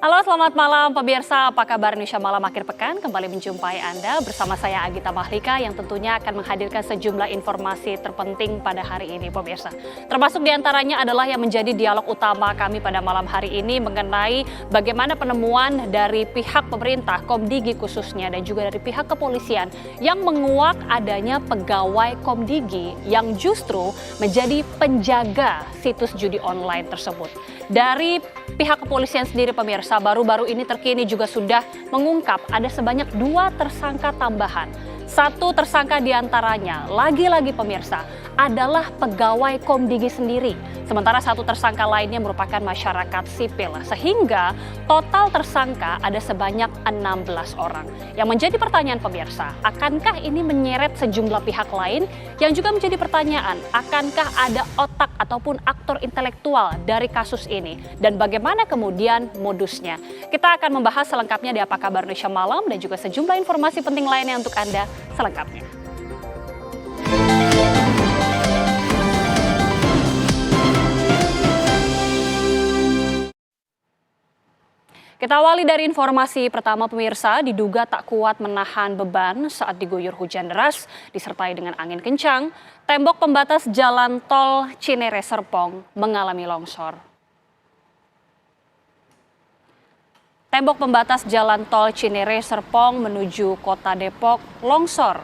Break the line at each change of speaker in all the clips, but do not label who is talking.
Halo, selamat malam pemirsa. Apa kabar Indonesia Malam akhir pekan? Kembali menjumpai Anda bersama saya Agita Mahlika yang tentunya akan menghadirkan sejumlah informasi terpenting pada hari ini pemirsa. Termasuk diantaranya adalah yang menjadi dialog utama kami pada malam hari ini mengenai bagaimana penemuan dari pihak pemerintah, Komdigi khususnya, dan juga dari pihak kepolisian yang menguak adanya pegawai Komdigi yang justru menjadi penjaga situs judi online tersebut. Dari pihak kepolisian sendiri pemirsa, baru-baru ini terkini juga sudah mengungkap ada sebanyak 2 tersangka tambahan. 1 tersangka diantaranya, lagi-lagi pemirsa, adalah pegawai Komdigi sendiri. Sementara 1 tersangka lainnya merupakan masyarakat sipil. Sehingga total tersangka ada sebanyak 16 orang. Yang menjadi pertanyaan pemirsa, akankah ini menyeret sejumlah pihak lain? Yang juga menjadi pertanyaan, akankah ada otak ataupun aktor intelektual dari kasus ini? Dan bagaimana kemudian modusnya? Kita akan membahas selengkapnya di Apa Kabar Indonesia Malam dan juga sejumlah informasi penting lainnya untuk Anda selengkapnya. Kita awali dari informasi pertama pemirsa, diduga tak kuat menahan beban saat diguyur hujan deras disertai dengan angin kencang, tembok pembatas jalan tol Cinere Serpong mengalami longsor. Tembok pembatas jalan tol Cinere Serpong menuju Kota Depok longsor.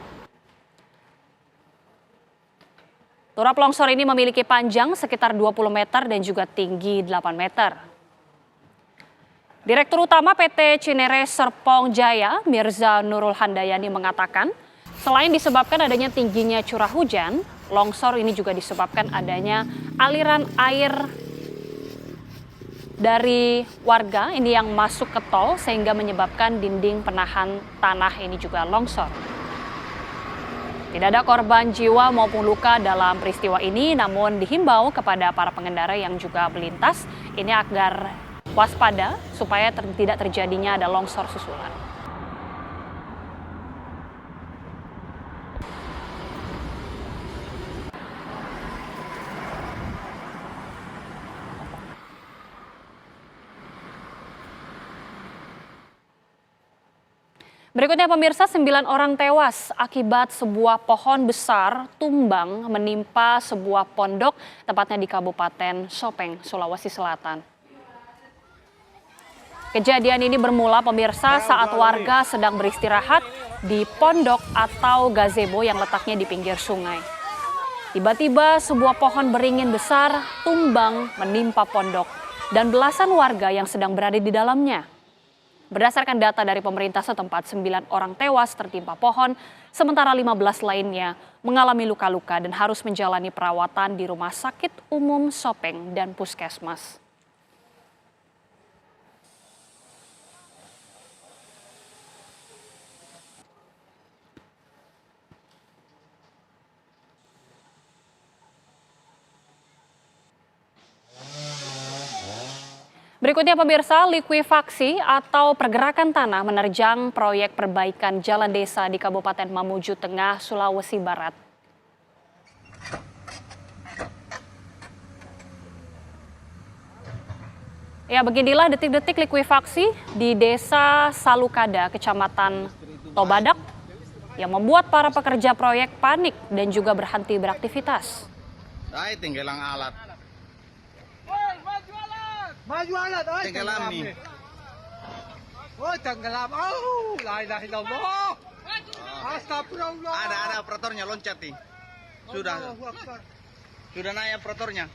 Turap longsor ini memiliki panjang sekitar 20 meter dan juga tinggi 8 meter. Direktur Utama PT Cinere Serpong Jaya, Mirza Nurul Handayani mengatakan, selain disebabkan adanya tingginya curah hujan, longsor ini juga disebabkan adanya aliran air dari warga ini yang masuk ke tol sehingga menyebabkan dinding penahan tanah ini juga longsor. Tidak ada korban jiwa maupun luka dalam peristiwa ini, namun dihimbau kepada para pengendara yang juga melintas ini agar waspada supaya tidak terjadinya ada longsor susulan. Berikutnya pemirsa, 9 orang tewas akibat sebuah pohon besar tumbang menimpa sebuah pondok tepatnya di Kabupaten Sopeng, Sulawesi Selatan. Kejadian ini bermula pemirsa saat warga sedang beristirahat di pondok atau gazebo yang letaknya di pinggir sungai. Tiba-tiba sebuah pohon beringin besar tumbang menimpa pondok dan belasan warga yang sedang berada di dalamnya. Berdasarkan data dari pemerintah setempat, 9 orang tewas tertimpa pohon, sementara 15 lainnya mengalami luka-luka dan harus menjalani perawatan di Rumah Sakit Umum Sopeng dan Puskesmas. Berikutnya pemirsa, likuifaksi atau pergerakan tanah menerjang proyek perbaikan jalan desa di Kabupaten Mamuju Tengah, Sulawesi Barat. Ya, beginilah detik-detik likuifaksi di Desa Salukada, Kecamatan Tobadak, yang membuat para pekerja proyek panik dan juga berhenti beraktivitas.
Tinggalan alat.
Maju alat,
tenggelam nih.
Oh, tenggelam. Oh, la ilaha illallah. Astagfirullah.
Ada operatornya loncat nih. Sudah naik operatornya.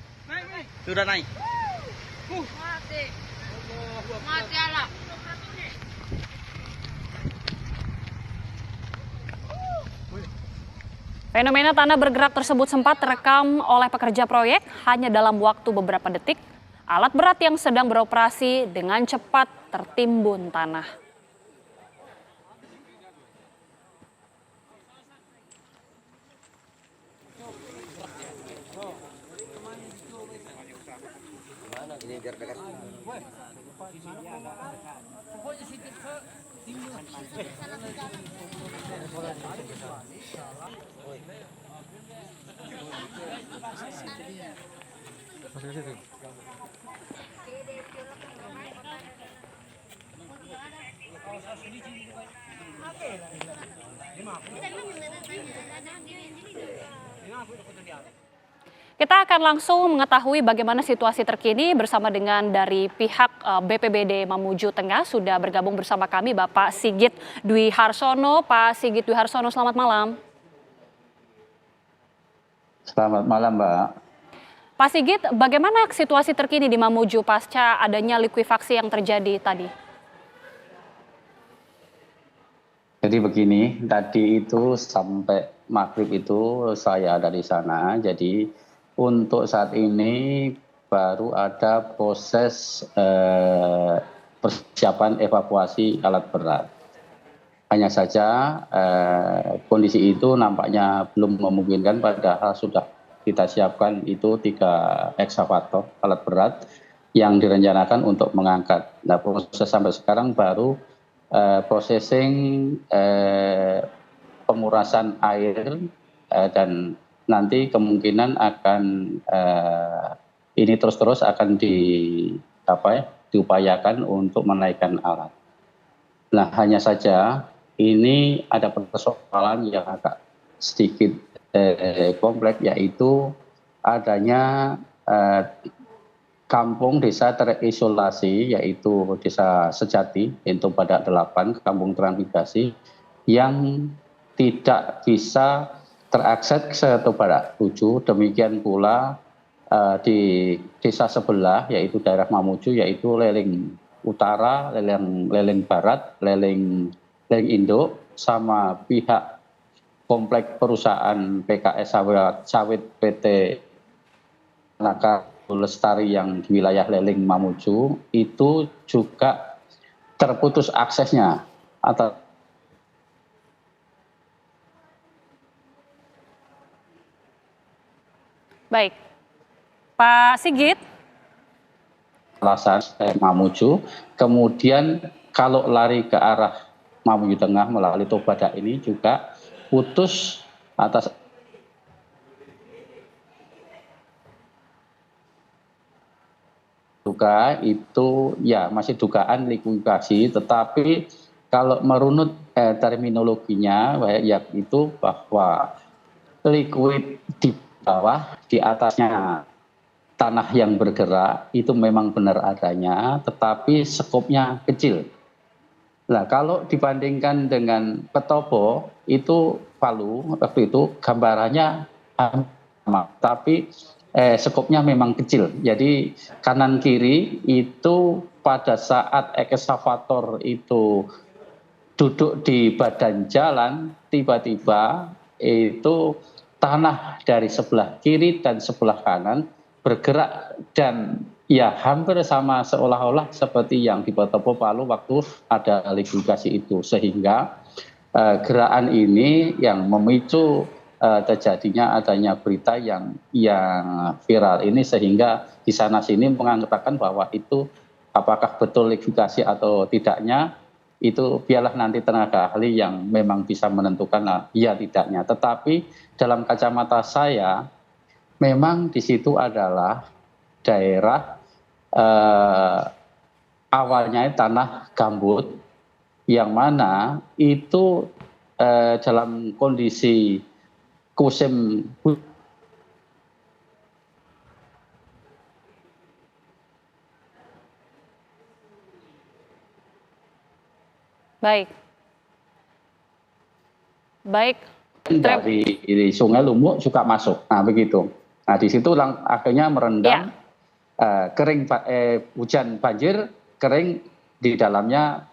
Sudah naik.
Mati Allah.
Fenomena tanah bergerak tersebut sempat terekam oleh pekerja proyek hanya dalam waktu beberapa detik. Alat berat yang sedang beroperasi dengan cepat tertimbun tanah. Kita akan langsung mengetahui bagaimana situasi terkini bersama dengan dari pihak BPBD Mamuju Tengah. Sudah bergabung bersama kami Bapak Sigit Dwi Harsono. Pak Sigit Dwi Harsono, selamat malam.
Selamat malam, Mbak.
Pak Sigit, bagaimana situasi terkini di Mamuju pasca adanya likuifaksi yang terjadi tadi?
Jadi begini, tadi itu sampai maghrib itu saya ada di sana. Jadi untuk saat ini baru ada proses persiapan evakuasi alat berat. Hanya saja kondisi itu nampaknya belum memungkinkan, padahal sudah kita siapkan itu 3 ekskavator alat berat yang direncanakan untuk mengangkat. Nah, proses sampai sekarang baru processing pengurasan air dan nanti kemungkinan akan ini terus akan diupayakan untuk menaikkan alat. Nah, hanya saja ini ada persoalan yang agak sedikit kompleks, yaitu adanya kampung desa terisolasi, yaitu Desa Sejati, itu pada 8 kampung transmigrasi yang tidak bisa terakses ke Badak 7. Demikian pula di desa sebelah, yaitu daerah Mamuju, yaitu Leleng Utara, Leleng Barat, Leleng Induk, sama pihak kompleks perusahaan PKS Sawit PT Naka Lestari yang di wilayah Leleng Mamuju itu juga terputus aksesnya atau
Baik, Pak Sigit.
alasan Mamuju. Kemudian kalau lari ke arah Mamuju Tengah melalui Tobadak ini juga putus atas duga itu ya masih dugaan likuifaksi, tetapi kalau merunut terminologinya yaitu bahwa liquid di bawah, di atasnya tanah yang bergerak itu memang benar adanya, tetapi skopnya kecil. Nah, kalau dibandingkan dengan Petobo itu Palu waktu itu gambarannya sama, tapi skopnya memang kecil. Jadi kanan kiri itu pada saat ekskavator itu duduk di badan jalan, tiba-tiba itu tanah dari sebelah kiri dan sebelah kanan bergerak dan ya hampir sama seolah-olah seperti yang di Petobo Palu waktu ada likuifaksi itu, sehingga gerakan ini yang memicu terjadinya adanya berita yang viral ini, sehingga di sana sini mengatakan bahwa itu apakah betul likuifaksi atau tidaknya itu biarlah nanti tenaga ahli yang memang bisa menentukan ya tidaknya. Tetapi dalam kacamata saya memang di situ adalah daerah awalnya tanah gambut yang mana itu dalam kondisi musim
Baik.
Dari Sungai Lumuk juga masuk. Nah, begitu. Nah, di situ akhirnya merendam, kering, hujan banjir, kering, di dalamnya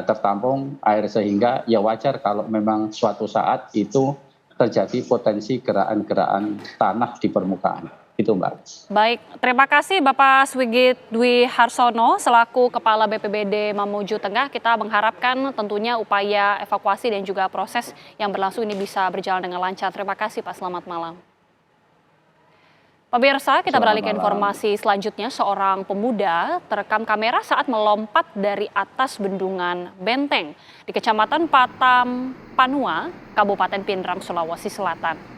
tertampung air, sehingga ya wajar kalau memang suatu saat itu terjadi potensi gerakan tanah di permukaan. Itu, Mbak.
Baik, terima kasih Bapak Sigit Dwi Harsono selaku Kepala BPBD Mamuju Tengah. Kita mengharapkan tentunya upaya evakuasi dan juga proses yang berlangsung ini bisa berjalan dengan lancar. Terima kasih Pak, selamat malam. Pemirsa, kita beralih ke informasi selanjutnya. Seorang pemuda terekam kamera saat melompat dari atas bendungan Benteng di Kecamatan Patam Panua, Kabupaten Pindrang, Sulawesi Selatan.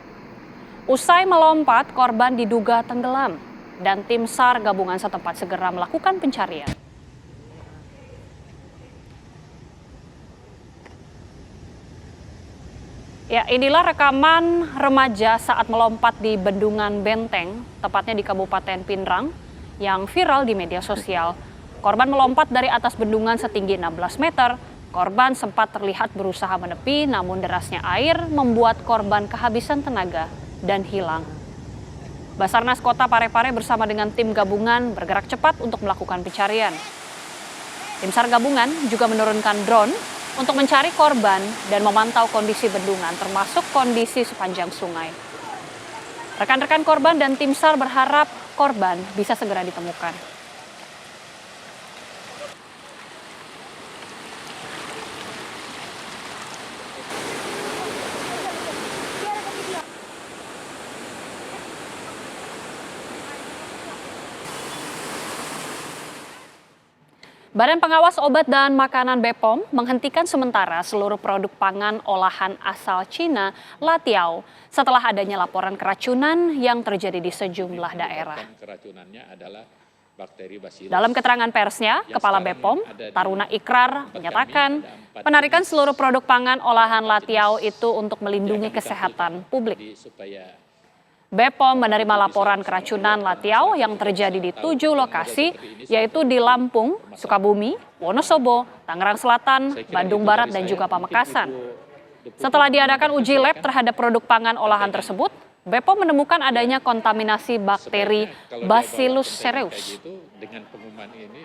Usai melompat, korban diduga tenggelam dan tim SAR gabungan setempat segera melakukan pencarian. Ya, inilah rekaman remaja saat melompat di Bendungan Benteng, tepatnya di Kabupaten Pinrang, yang viral di media sosial. Korban melompat dari atas bendungan setinggi 16 meter. Korban sempat terlihat berusaha menepi, namun derasnya air membuat korban kehabisan tenaga dan hilang. Basarnas Kota Parepare bersama dengan tim gabungan bergerak cepat untuk melakukan pencarian. Tim SAR gabungan juga menurunkan drone untuk mencari korban dan memantau kondisi bendungan, termasuk kondisi sepanjang sungai. Rekan-rekan korban dan tim SAR berharap korban bisa segera ditemukan. Badan Pengawas Obat dan Makanan BPOM menghentikan sementara seluruh produk pangan olahan asal Cina, Latiao, setelah adanya laporan keracunan yang terjadi di sejumlah daerah.
Keracunannya adalah bakteri Bacillus.
Dalam keterangan persnya, Kepala BPOM, Taruna Ikrar, menyatakan penarikan seluruh produk pangan olahan Latiao itu untuk melindungi kesehatan publik. BPOM menerima laporan keracunan Latiao yang terjadi di 7 lokasi, yaitu di Lampung, Sukabumi, Wonosobo, Tangerang Selatan, Bandung Barat, dan juga Pamekasan. Setelah diadakan uji lab terhadap produk pangan olahan tersebut, BPOM menemukan adanya kontaminasi bakteri Bacillus cereus.
Dengan pengumuman ini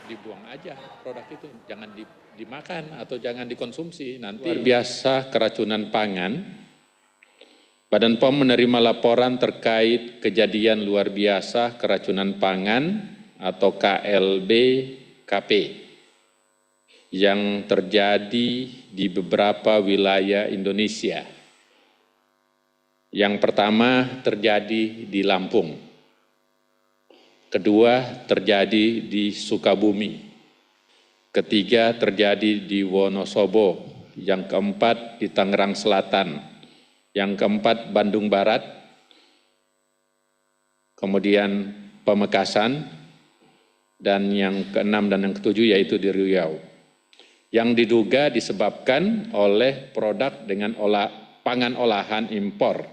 dibuang aja produk itu, jangan dimakan atau jangan dikonsumsi. Nanti luar biasa keracunan pangan. Badan POM menerima laporan terkait kejadian luar biasa keracunan pangan atau KLB-KP yang terjadi di beberapa wilayah Indonesia. Yang pertama terjadi di Lampung, kedua terjadi di Sukabumi, ketiga terjadi di Wonosobo, yang keempat di Tangerang Selatan, yang keempat Bandung Barat, kemudian Pamekasan, dan yang keenam dan yang ketujuh yaitu di Riau. Yang diduga disebabkan oleh produk dengan pangan olahan impor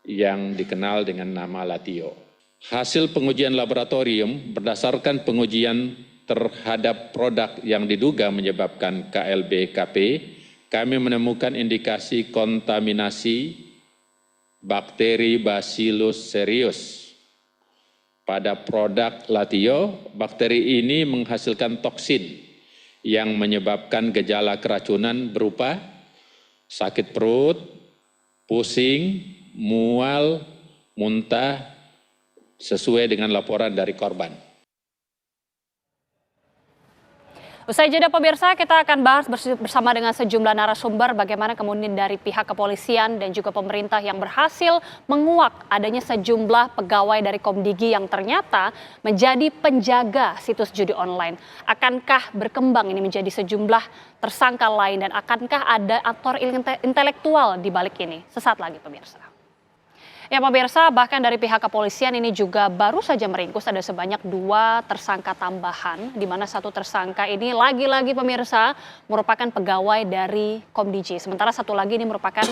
yang dikenal dengan nama Latio. Hasil pengujian laboratorium berdasarkan pengujian terhadap produk yang diduga menyebabkan KLB-KP, kami menemukan indikasi kontaminasi bakteri Bacillus cereus. Pada produk Latio, bakteri ini menghasilkan toksin yang menyebabkan gejala keracunan berupa sakit perut, pusing, mual, muntah, sesuai dengan laporan dari korban.
Usai jeda pemirsa, kita akan bahas bersama dengan sejumlah narasumber bagaimana kemudian dari pihak kepolisian dan juga pemerintah yang berhasil menguak adanya sejumlah pegawai dari Komdigi yang ternyata menjadi penjaga situs judi online. Akankah berkembang ini menjadi sejumlah tersangka lain dan akankah ada aktor intelektual di balik ini? Sesaat lagi pemirsa. Ya pemirsa, bahkan dari pihak kepolisian ini juga baru saja meringkus ada sebanyak 2 tersangka tambahan, di mana 1 tersangka ini lagi-lagi pemirsa merupakan pegawai dari Komdigi, sementara 1 lagi ini merupakan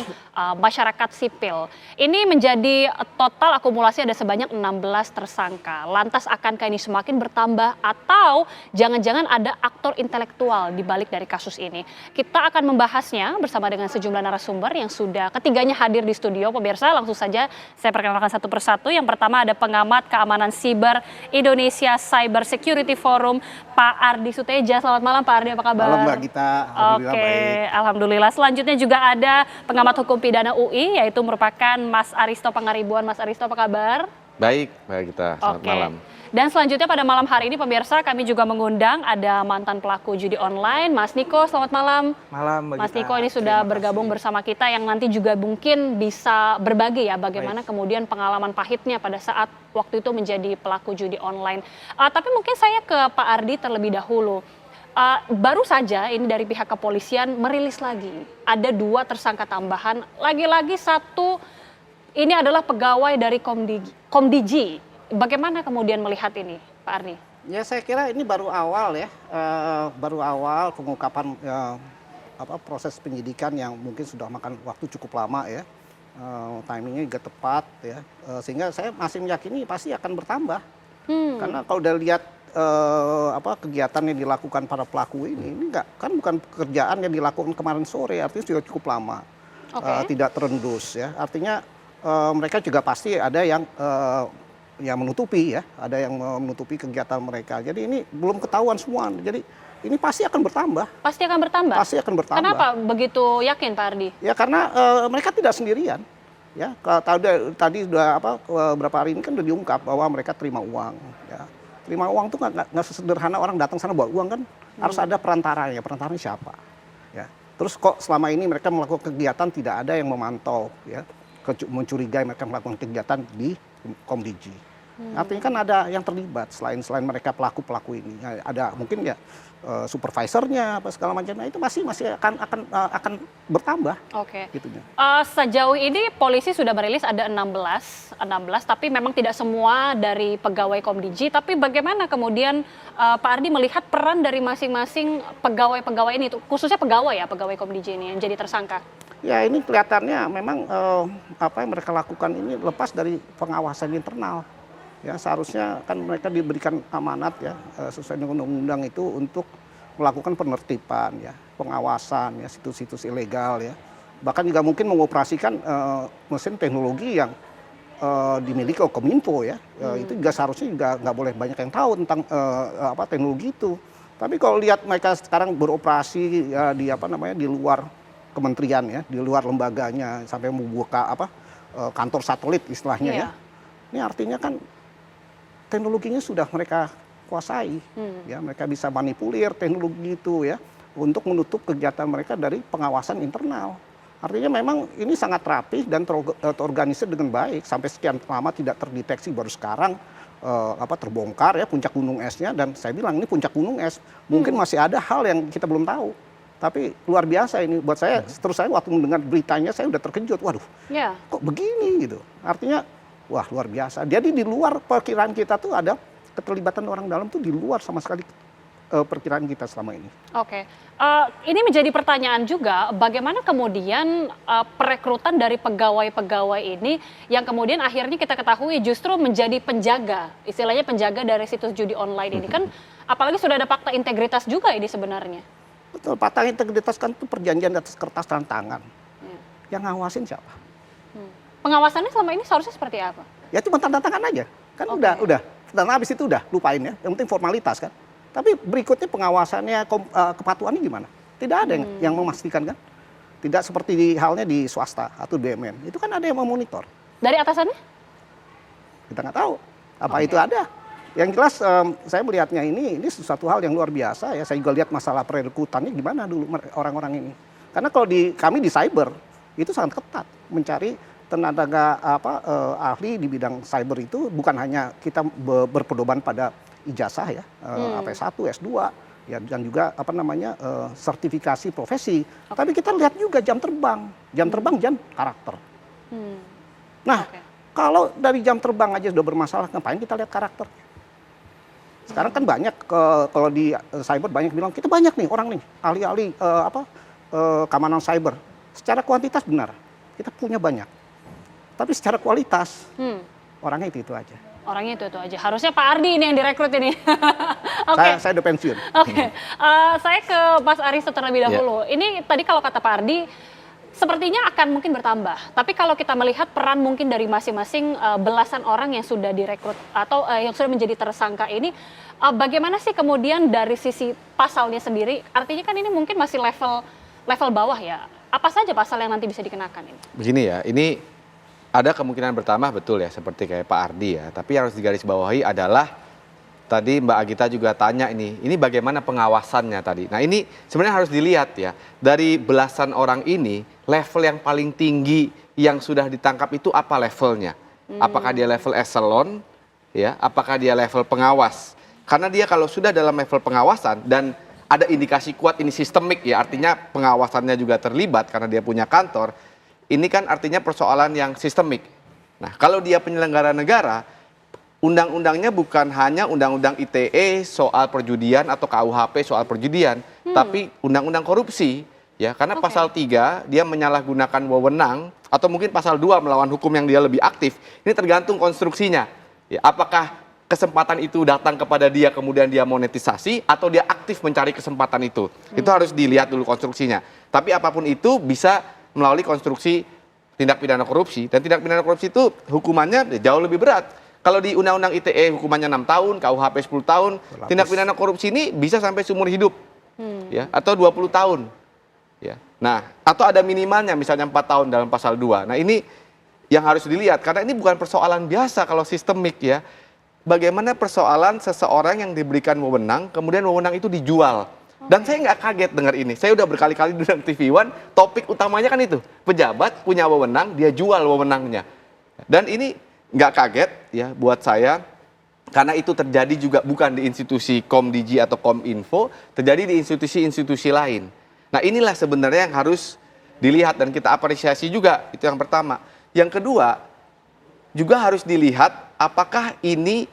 masyarakat sipil. Ini menjadi total akumulasi ada sebanyak 16 tersangka. Lantas akankah ini semakin bertambah atau jangan-jangan ada aktor intelektual di balik dari kasus ini? Kita akan membahasnya bersama dengan sejumlah narasumber yang sudah ketiganya hadir di studio. Pemirsa, langsung saja saya perkenalkan satu persatu. Yang pertama ada pengamat keamanan siber Indonesia Cyber Security Forum, Pak Ardi Suteja. Selamat malam Pak Ardi, apa kabar?
Malam Mbak Gita, alhamdulillah baik.
Alhamdulillah. Selanjutnya juga ada pengamat hukum pidana UI, yaitu merupakan Mas Aristo Pangaribuan. Mas Aristo, apa kabar?
Baik, Mbak Gita, selamat malam.
Dan selanjutnya pada malam hari ini pemirsa kami juga mengundang ada mantan pelaku judi online, Mas Niko. Selamat malam.
Malam, Mbak
Mas
Gita.
Niko ini sudah bergabung bersama kita yang nanti juga mungkin bisa berbagi ya bagaimana kemudian pengalaman pahitnya pada saat waktu itu menjadi pelaku judi online. Tapi mungkin saya ke Pak Ardi terlebih dahulu. Baru saja ini dari pihak kepolisian merilis lagi ada 2 tersangka tambahan. Lagi-lagi 1 ini adalah pegawai dari Komdigi. Bagaimana kemudian melihat ini, Pak Ardi?
Ya saya kira ini baru awal ya, baru awal pengungkapan
proses penyidikan yang mungkin sudah makan waktu cukup lama ya, timingnya juga tepat ya, sehingga saya masih meyakini pasti akan bertambah. Karena kalau udah lihat kegiatan yang dilakukan para pelaku ini bukan pekerjaan yang dilakukan kemarin sore, artinya sudah cukup lama, tidak terendus ya. Artinya mereka juga pasti ada yang menutupi ya, ada yang menutupi kegiatan mereka. Jadi ini belum ketahuan semua. Jadi ini pasti akan bertambah.
Pasti akan bertambah.
Pasti akan bertambah.
Kenapa begitu yakin, Pak Ardi?
Ya karena mereka tidak sendirian. Ya, tadi sudah beberapa hari ini kan sudah diungkap bahwa mereka terima uang. Ya. Terima uang itu nggak sesederhana orang datang sana bawa uang kan, harus ada perantaranya. Perantaranya siapa? Ya. Terus kok selama ini mereka melakukan kegiatan tidak ada yang memantau, ya, mencurigai mereka melakukan kegiatan di Komdiji. Artinya kan ada yang terlibat selain mereka pelaku ini. Ada mungkin ya supervisornya apa segala macamnya, itu masih akan bertambah.
Oke.
Gitunya.
Sejauh ini polisi sudah merilis ada 16, tapi memang tidak semua dari pegawai Komdiji. Tapi bagaimana kemudian Pak Ardi melihat peran dari masing-masing pegawai ini, khususnya pegawai Komdiji ini yang jadi tersangka?
Ya ini kelihatannya memang apa yang mereka lakukan ini lepas dari pengawasan internal. Ya seharusnya kan mereka diberikan amanat ya sesuai dengan undang-undang itu untuk melakukan penertiban ya, pengawasan ya situs-situs ilegal ya. Bahkan juga mungkin mengoperasikan mesin teknologi yang dimiliki oleh Kominfo ya. Itu juga seharusnya juga nggak boleh banyak yang tahu tentang teknologi itu. Tapi kalau lihat mereka sekarang beroperasi ya, di luar kementerian ya, di luar lembaganya sampai membuka kantor satelit istilahnya ya. Ini artinya kan teknologinya sudah mereka kuasai, ya mereka bisa manipulir teknologi itu ya untuk menutup kegiatan mereka dari pengawasan internal. Artinya memang ini sangat rapih dan terorganisir dengan baik sampai sekian lama tidak terdeteksi, baru sekarang terbongkar ya puncak gunung esnya, dan saya bilang ini puncak gunung es, mungkin masih ada hal yang kita belum tahu. Tapi luar biasa ini buat saya, terus saya waktu mendengar beritanya saya udah terkejut, waduh kok begini gitu. Artinya wah luar biasa. Jadi di luar perkiraan kita tuh ada keterlibatan orang dalam tuh di luar sama sekali perkiraan kita selama ini.
Oke, ini menjadi pertanyaan juga, bagaimana kemudian perekrutan dari pegawai-pegawai ini yang kemudian akhirnya kita ketahui justru menjadi penjaga, istilahnya penjaga dari situs judi online ini kan, apalagi sudah ada fakta integritas juga ini sebenarnya.
Betul, fakta integritas kan itu perjanjian di atas kertas dan tangan. Yang ngawasin siapa?
Pengawasannya selama ini seharusnya seperti apa? Ya
cuma tanda tangan aja, kan udah. Dan habis itu udah lupain ya, yang penting formalitas kan. Tapi berikutnya pengawasannya, kepatuhannya gimana? Tidak ada yang memastikan kan. Tidak seperti halnya di swasta atau BUMN. Itu kan ada yang memonitor.
Dari atasannya?
Kita nggak tahu apa itu ada. Yang jelas saya melihatnya ini sesuatu hal yang luar biasa ya. Saya juga lihat masalah perekrutannya gimana dulu orang-orang ini. Karena kalau kami di cyber itu sangat ketat mencari tenaga ahli di bidang cyber itu, bukan hanya kita berpedoman pada ijazah ya, S1, S2 ya, dan juga sertifikasi profesi. Tapi kita lihat juga jam terbang, jam karakter. Nah, kalau dari jam terbang aja sudah bermasalah, ngapain kita lihat karakter? Sekarang kan banyak kalau di cyber banyak bilang kita banyak nih orang nih ahli-ahli keamanan cyber. Secara kuantitas benar, kita punya banyak. Tapi secara kualitas, orangnya itu aja.
Orangnya itu aja. Harusnya Pak Ardi ini yang direkrut ini.
Saya udah pensiun.
Saya ke Mas Aris terlebih dahulu. Ini tadi kalau kata Pak Ardi, sepertinya akan mungkin bertambah. Tapi kalau kita melihat peran mungkin dari masing-masing belasan orang yang sudah direkrut atau yang sudah menjadi tersangka ini, bagaimana sih kemudian dari sisi pasalnya sendiri? Artinya kan ini mungkin masih level bawah ya. Apa saja pasal yang nanti bisa dikenakan ini?
Begini ya, ini ada kemungkinan bertambah betul ya, seperti kayak Pak Ardi ya. Tapi yang harus digarisbawahi adalah tadi Mbak Agita juga tanya ini bagaimana pengawasannya tadi. Nah ini sebenarnya harus dilihat ya, dari belasan orang ini level yang paling tinggi yang sudah ditangkap itu apa levelnya? Apakah dia level eselon ya? Apakah dia level pengawas? Karena dia kalau sudah dalam level pengawasan dan ada indikasi kuat ini sistemik ya, artinya pengawasannya juga terlibat karena dia punya kantor. Ini kan artinya persoalan yang sistemik. Nah, kalau dia penyelenggara negara, undang-undangnya bukan hanya undang-undang ITE soal perjudian atau KUHP soal perjudian, tapi undang-undang korupsi Ya, karena
Oke.
pasal 3 dia menyalahgunakan wewenang atau mungkin pasal 2 melawan hukum yang dia lebih aktif. Ini tergantung konstruksinya. Ya, apakah kesempatan itu datang kepada dia kemudian dia monetisasi atau dia aktif mencari kesempatan itu. Itu harus dilihat dulu konstruksinya. Tapi apapun itu bisa melalui konstruksi tindak pidana korupsi, dan tindak pidana korupsi itu hukumannya jauh lebih berat. Kalau di Undang-Undang ITE hukumannya 6 tahun, KUHP 10 tahun, tindak pidana korupsi ini bisa sampai seumur hidup. Ya, atau 20 tahun. Ya. Nah, atau ada minimalnya misalnya 4 tahun dalam pasal 2. Nah, ini yang harus dilihat karena ini bukan persoalan biasa kalau sistemik ya. Bagaimana persoalan seseorang yang diberikan wewenang, kemudian wewenang itu dijual. Dan saya nggak kaget dengar ini. Saya udah berkali-kali diundang TV One, topik utamanya kan itu. Pejabat punya wewenang, dia jual wewenangnya. Dan ini nggak kaget ya buat saya, karena itu terjadi juga bukan di institusi Komdigi atau Kominfo, terjadi di institusi-institusi lain. Nah, inilah sebenarnya yang harus dilihat dan kita apresiasi juga, itu yang pertama. Yang kedua, juga harus dilihat apakah ini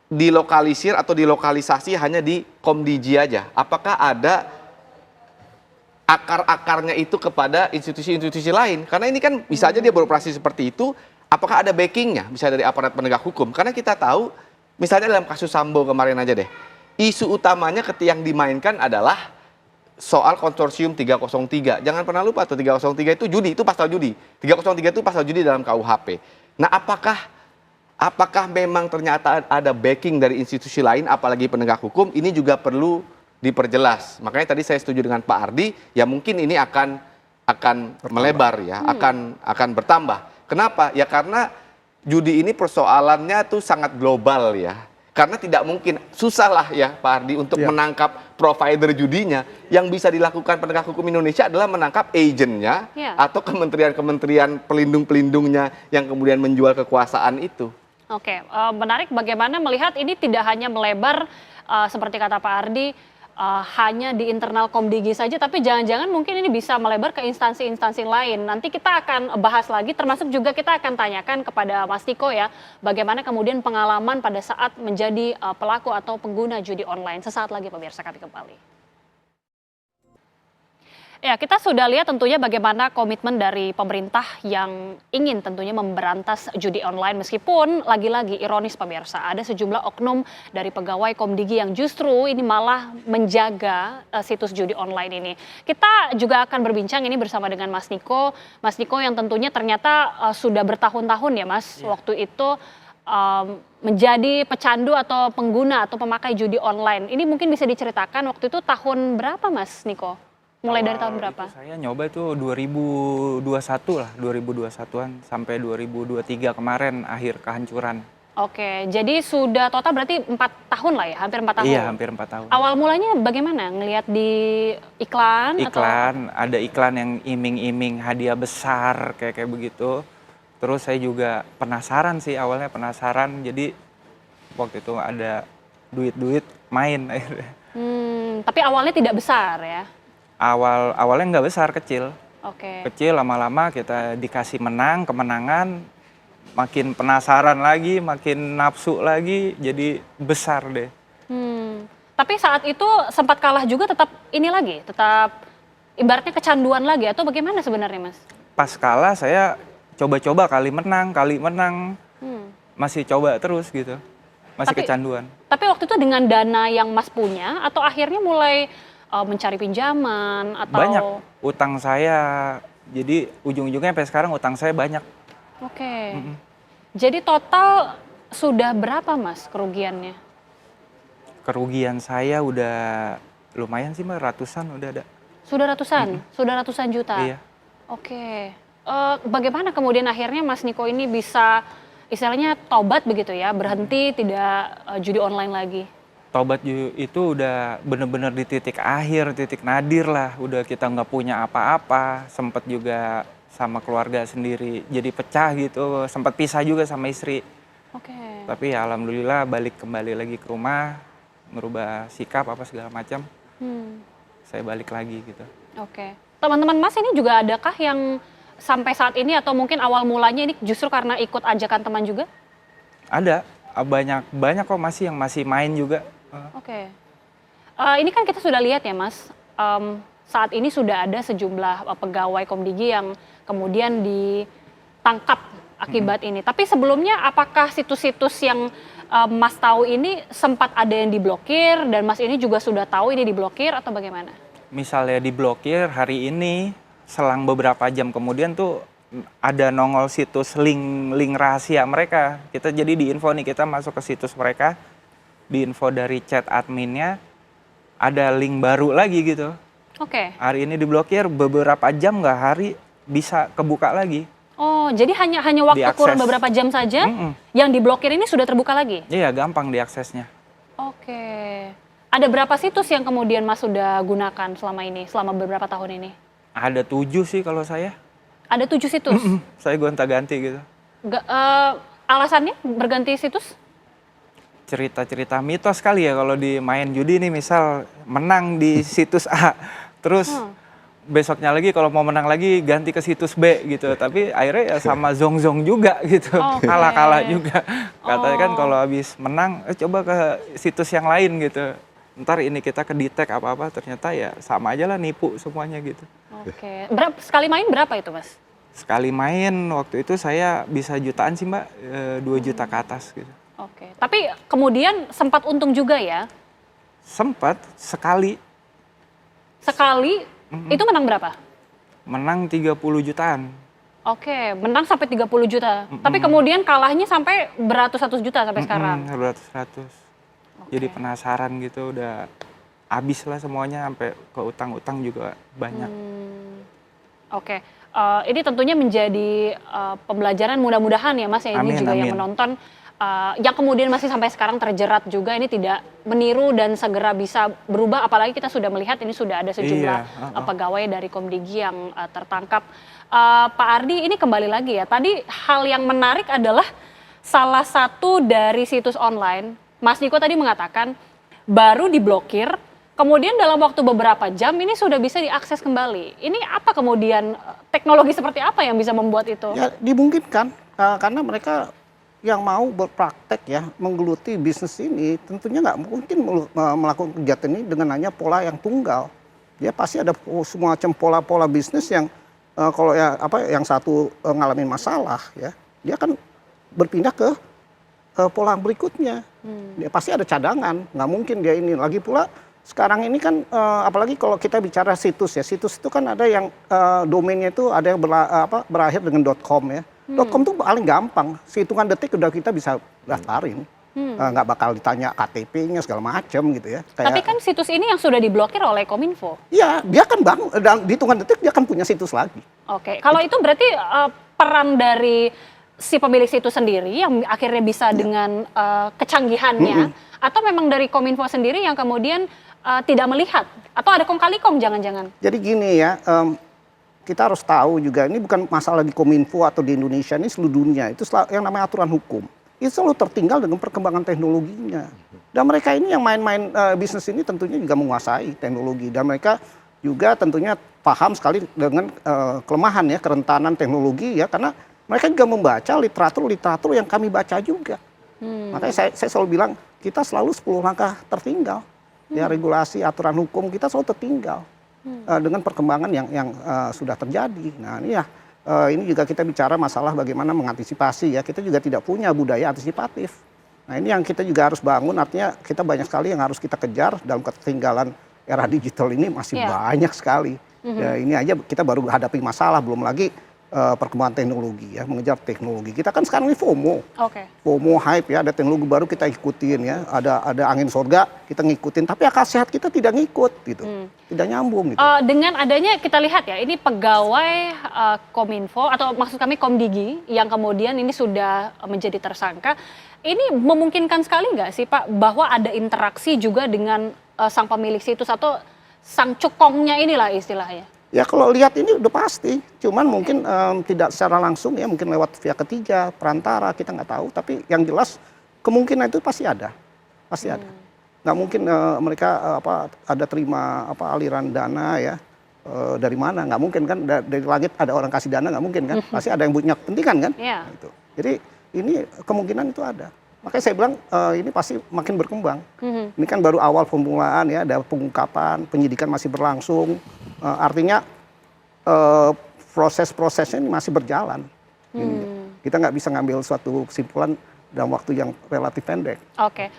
dilokalisir atau dilokalisasi hanya di Komdigi aja. Apakah ada akar-akarnya itu kepada institusi-institusi lain? Karena ini kan bisa aja dia beroperasi seperti itu, apakah ada backingnya, bisa dari aparat penegak hukum? Karena kita tahu, misalnya dalam kasus Sambo kemarin aja deh, isu utamanya yang dimainkan adalah soal konsorsium 303. Jangan pernah lupa tuh 303 itu judi, itu pasal judi. 303 itu pasal judi dalam KUHP. Nah, apakah memang ternyata ada backing dari institusi lain, apalagi penegak hukum, ini juga perlu diperjelas. Makanya tadi saya setuju dengan Pak Ardi, ya mungkin ini akan melebar ya, akan bertambah. Kenapa? Ya karena judi ini persoalannya tuh sangat global ya. Karena tidak mungkin, susah lah ya Pak Ardi untuk menangkap provider judinya. Yang bisa dilakukan penegak hukum Indonesia adalah menangkap agentnya atau kementerian-kementerian pelindung-pelindungnya yang kemudian menjual kekuasaan itu.
Oke, menarik bagaimana melihat ini tidak hanya melebar seperti kata Pak Ardi, hanya di internal Komdigi saja, tapi jangan-jangan mungkin ini bisa melebar ke instansi-instansi lain. Nanti kita akan bahas lagi, termasuk juga kita akan tanyakan kepada Mas Niko ya, bagaimana kemudian pengalaman pada saat menjadi pelaku atau pengguna judi online. Sesaat lagi pemirsa, kami kembali. Ya, kita sudah lihat tentunya bagaimana komitmen dari pemerintah yang ingin tentunya memberantas judi online, meskipun lagi-lagi ironis pemirsa, ada sejumlah oknum dari pegawai Komdigi yang justru ini malah menjaga situs judi online ini. Kita juga akan berbincang ini bersama dengan Mas Niko yang tentunya ternyata sudah bertahun-tahun ya Mas, waktu itu menjadi pecandu atau pengguna atau pemakai judi online. Ini mungkin bisa diceritakan waktu itu tahun berapa Mas Niko? Mulai dari tahun berapa?
Saya nyoba itu 2021 lah, 2021-an sampai 2023 kemarin akhir kehancuran.
Oke, jadi sudah total berarti 4 tahun lah ya, hampir 4 tahun?
Iya, hampir 4 tahun.
Awal mulanya bagaimana? Ngelihat di iklan?
Ada iklan yang iming-iming hadiah besar kayak begitu. Terus saya juga penasaran sih, awalnya penasaran, jadi waktu itu ada duit-duit main akhirnya.
Tapi awalnya tidak besar ya?
Awalnya nggak besar, kecil.
Oke.
Kecil, lama-lama kita dikasih kemenangan, makin penasaran lagi, makin nafsu lagi, jadi besar deh.
Tapi saat itu sempat kalah juga, tetap ibaratnya kecanduan lagi atau bagaimana sebenarnya Mas?
Pas kalah saya coba-coba kali menang, masih coba terus gitu, masih kecanduan.
Tapi waktu itu dengan dana yang Mas punya atau akhirnya mulai mencari pinjaman atau?
Banyak utang saya, jadi ujung-ujungnya sampai sekarang utang saya banyak.
Oke. Jadi total sudah berapa Mas kerugiannya?
Kerugian saya udah lumayan sih Mbak, ratusan udah ada.
Sudah ratusan? Sudah ratusan juta?
Iya.
Oke. Bagaimana kemudian akhirnya Mas Niko ini bisa istilahnya tobat begitu ya, berhenti tidak judi online lagi?
Tobat itu udah bener-bener di titik akhir, titik nadir lah. Udah kita nggak punya apa-apa, sempet juga sama keluarga sendiri jadi pecah gitu, sempat pisah juga sama istri.
Oke.
Tapi ya alhamdulillah kembali lagi ke rumah, merubah sikap apa segala macam. Saya balik lagi gitu.
Oke. Teman-teman Mas ini juga adakah yang sampai saat ini atau mungkin awal mulanya ini justru karena ikut ajakan teman juga?
Ada, banyak kok yang masih main juga.
Oke. Ini kan kita sudah lihat ya Mas, saat ini sudah ada sejumlah pegawai Komdigi yang kemudian ditangkap akibat ini. Tapi sebelumnya apakah situs-situs yang Mas tahu ini sempat ada yang diblokir dan Mas ini juga sudah tahu ini diblokir atau bagaimana?
Misalnya diblokir hari ini, selang beberapa jam kemudian tuh ada nongol situs link rahasia mereka. Kita jadi diinfo nih, kita masuk ke situs mereka, diinfo dari chat adminnya, ada link baru lagi gitu.
Oke.
Hari ini diblokir, beberapa jam nggak hari bisa kebuka lagi.
Oh, jadi hanya waktu
Diakses.
kurang beberapa jam saja yang diblokir ini sudah terbuka lagi?
Iya, gampang diaksesnya.
Oke. Ada berapa situs yang kemudian Mas sudah gunakan selama ini, selama beberapa tahun ini?
Ada 7 sih kalau saya.
Ada 7 situs?
Saya gonta-ganti gitu.
Alasannya berganti situs?
Cerita-cerita mitos kali ya kalau di main judi nih, misal menang di situs A, terus besoknya lagi kalau mau menang lagi ganti ke situs B gitu. Tapi akhirnya ya sama zong-zong juga gitu, kalah-kalah juga. Katanya kan kalau habis menang, coba ke situs yang lain gitu. Ntar ini kita kedetek apa-apa, ternyata ya sama aja lah, nipu semuanya gitu.
Oke. Sekali main berapa itu, Mas?
Sekali main waktu itu saya bisa jutaan sih, Mbak, 2 juta ke atas gitu.
Oke. Tapi kemudian sempat untung juga ya?
Sempat, sekali.
Sekali, itu menang berapa?
Menang 30 jutaan.
Oke, menang sampai 30 juta. Tapi kemudian kalahnya sampai beratus-ratus juta sampai sekarang?
Beratus-ratus. Jadi penasaran gitu, udah habis lah semuanya, sampai ke utang-utang juga banyak.
Oke, ini tentunya menjadi pembelajaran mudah-mudahan ya Mas, ya ini juga yang menonton, yang kemudian masih sampai sekarang terjerat juga, ini tidak meniru dan segera bisa berubah, apalagi kita sudah melihat ini sudah ada sejumlah pegawai dari Komdigi yang tertangkap. Pak Ardi, ini kembali lagi ya, tadi hal yang menarik adalah salah satu dari situs online, Mas Niko tadi mengatakan baru diblokir, kemudian dalam waktu beberapa jam ini sudah bisa diakses kembali. Ini apa kemudian, teknologi seperti apa yang bisa membuat itu?
Ya dimungkinkan, karena mereka yang mau berpraktek ya, menggeluti bisnis ini, tentunya nggak mungkin melakukan kegiatan ini dengan hanya pola yang tunggal. Dia pasti ada semacam pola-pola bisnis yang kalau ya yang satu ngalamin masalah ya, dia akan berpindah ke pola berikutnya. Dia pasti ada cadangan, nggak mungkin dia ini. Lagi pula sekarang ini kan apalagi kalau kita bicara situs ya, situs itu kan ada yang domainnya itu ada yang berakhir dengan .com ya. .com itu paling gampang, sehitungan detik udah kita bisa daftarin. Nggak bakal ditanya KTP-nya segala macam gitu ya.
Tapi kan situs ini yang sudah diblokir oleh Kominfo.
Iya, dia kan di hitungan detik dia kan punya situs lagi.
Oke, kalau itu berarti peran dari si pemilik situs sendiri yang akhirnya bisa dengan kecanggihannya, atau memang dari Kominfo sendiri yang kemudian tidak melihat, atau ada kong kali kong jangan-jangan? Jadi
gini ya, kita harus tahu juga ini bukan masalah di Kominfo atau di Indonesia, ini seluruh dunia. Itu yang namanya aturan hukum. Itu selalu tertinggal dengan perkembangan teknologinya. Dan mereka ini yang main-main bisnis ini tentunya juga menguasai teknologi. Dan mereka juga tentunya paham sekali dengan kelemahan ya, kerentanan teknologi ya. Karena mereka juga membaca literatur yang kami baca juga. Makanya saya selalu bilang, kita selalu 10 langkah tertinggal. Ya, regulasi, aturan hukum kita selalu tertinggal. Dengan perkembangan yang sudah terjadi. Nah ini ya, ini juga kita bicara masalah bagaimana mengantisipasi ya, kita juga tidak punya budaya antisipatif. Nah ini yang kita juga harus bangun, artinya kita banyak sekali yang harus kita kejar dalam ketertinggalan era digital ini masih banyak sekali. Ya, ini aja kita baru hadapi masalah, belum lagi perkembangan teknologi ya, mengejar teknologi. Kita kan sekarang ini FOMO. FOMO hype ya, ada teknologi baru kita ikutin ya, ada angin surga kita ngikutin, tapi akal sehat kita tidak ngikut gitu. Tidak nyambung gitu.
Dengan adanya kita lihat ya, ini pegawai Kominfo atau maksud kami Komdigi yang kemudian ini sudah menjadi tersangka, ini memungkinkan sekali nggak sih Pak bahwa ada interaksi juga dengan sang pemilik situs atau sang cukongnya inilah istilahnya?
Ya kalau lihat ini udah pasti, cuman mungkin tidak secara langsung ya, mungkin lewat pihak ketiga, perantara, kita nggak tahu. Tapi yang jelas kemungkinan itu pasti ada, pasti ada. Nggak mungkin mereka ada terima aliran dana ya dari mana? Nggak mungkin kan, dari langit ada orang kasih dana, nggak mungkin kan? Pasti ada yang punya kepentingan kan? Gitu. Jadi ini kemungkinan itu ada. Makanya saya bilang ini pasti makin berkembang. Ini kan baru awal pembukaan ya, ada pengungkapan, penyidikan masih berlangsung. Artinya proses-prosesnya ini masih berjalan. Kita nggak bisa ngambil suatu kesimpulan dalam waktu yang relatif pendek.
Oke.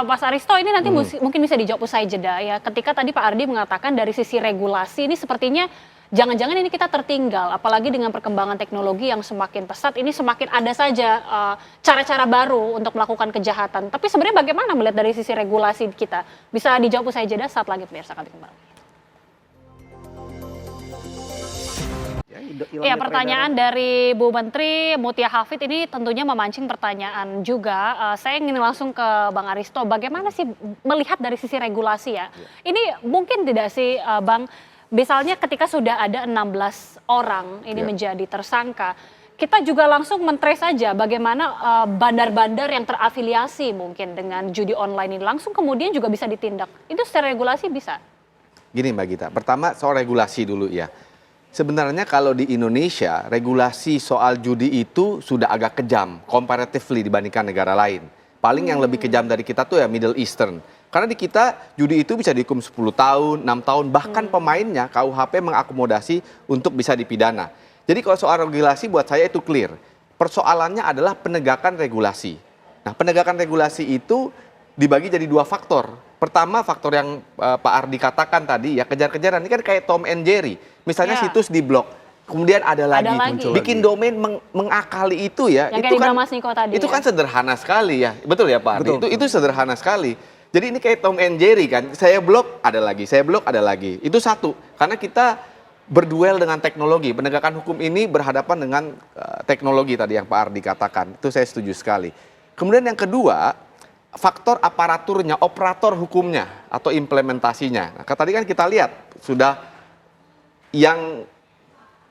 Mas Aristo, ini nanti mungkin bisa dijawab usai jeda ya. Ketika tadi Pak Ardi mengatakan dari sisi regulasi ini sepertinya jangan-jangan ini kita tertinggal, apalagi dengan perkembangan teknologi yang semakin pesat, ini semakin ada saja cara-cara baru untuk melakukan kejahatan. Tapi sebenarnya bagaimana melihat dari sisi regulasi kita? Bisa dijawab usai jeda, saat lagi pemirsa kami kembali. Ya, pertanyaan dari Bu Menteri Mutia Hafid ini tentunya memancing pertanyaan juga. Saya ingin langsung ke Bang Aristo, bagaimana sih melihat dari sisi regulasi ya? Ini mungkin tidak sih Bang, misalnya ketika sudah ada 16 orang ini menjadi tersangka, kita juga langsung men-trace saja bagaimana bandar-bandar yang terafiliasi mungkin dengan judi online ini langsung kemudian juga bisa ditindak. Itu secara regulasi bisa?
Gini Mbak Gita, pertama soal regulasi dulu ya. Sebenarnya kalau di Indonesia, regulasi soal judi itu sudah agak kejam, comparatively dibandingkan negara lain. Paling yang lebih kejam dari kita tuh ya Middle Eastern. Karena di kita judi itu bisa dihukum 10 tahun, 6 tahun, bahkan pemainnya KUHP mengakomodasi untuk bisa dipidana. Jadi kalau soal regulasi buat saya itu clear. Persoalannya adalah penegakan regulasi. Nah, penegakan regulasi itu dibagi jadi dua faktor. Pertama faktor yang Pak Ardi katakan tadi ya, kejar-kejaran. Ini kan kayak Tom and Jerry. Misalnya situs diblok, kemudian ada lagi. Bikin domain mengakali itu ya.
Yang
itu
kayak
kan
Mas Niko tadi
itu
ya?
kan sederhana sekali ya. Betul ya Pak Ardi? Itu sederhana sekali. Jadi ini kayak Tom and Jerry kan. Saya blok ada lagi, saya blok ada lagi. Itu satu. Karena kita berduel dengan teknologi. Penegakan hukum ini berhadapan dengan teknologi tadi yang Pak Ardi katakan. Itu saya setuju sekali. Kemudian yang kedua, faktor aparaturnya, operator hukumnya atau implementasinya. Nah, tadi kan kita lihat sudah yang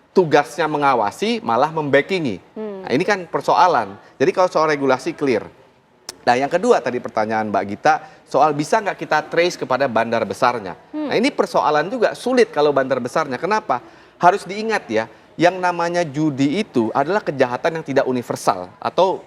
tugasnya mengawasi malah membackingi. Nah, ini kan persoalan. Jadi kalau soal regulasi clear. Nah, yang kedua tadi pertanyaan Mbak Gita, soal bisa nggak kita trace kepada bandar besarnya. Nah, ini persoalan juga sulit kalau bandar besarnya. Kenapa? Harus diingat ya, yang namanya judi itu adalah kejahatan yang tidak universal atau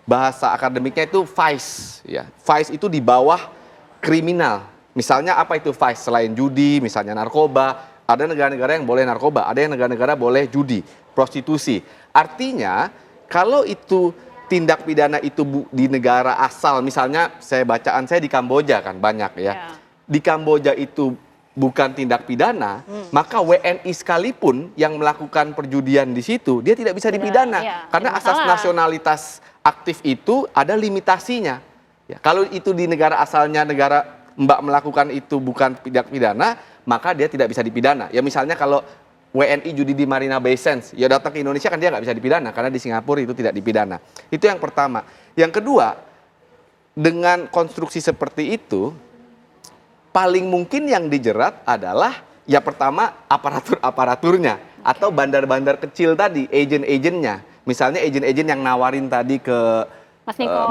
bahasa akademiknya itu vice. Ya. Vice itu di bawah kriminal. Misalnya apa itu vice? Selain judi, misalnya narkoba. Ada negara-negara yang boleh narkoba, ada yang negara-negara boleh judi, prostitusi. Artinya kalau itu tindak pidana itu di negara asal, misalnya bacaan saya di Kamboja kan banyak ya. Di Kamboja itu bukan tindak pidana, maka WNI sekalipun yang melakukan perjudian di situ, dia tidak bisa dipidana. Karena asas nasionalitas aktif itu ada limitasinya. Ya, kalau itu di negara asalnya negara Mbak melakukan itu bukan tindak pidana, maka dia tidak bisa dipidana. Ya misalnya kalau WNI judi di Marina Bay Sands, ya datang ke Indonesia kan dia nggak bisa dipidana karena di Singapura itu tidak dipidana. Itu yang pertama. Yang kedua, dengan konstruksi seperti itu, paling mungkin yang dijerat adalah ya pertama aparaturnya atau bandar-bandar kecil tadi, agent-agentnya. Misalnya agent-agent yang nawarin tadi ke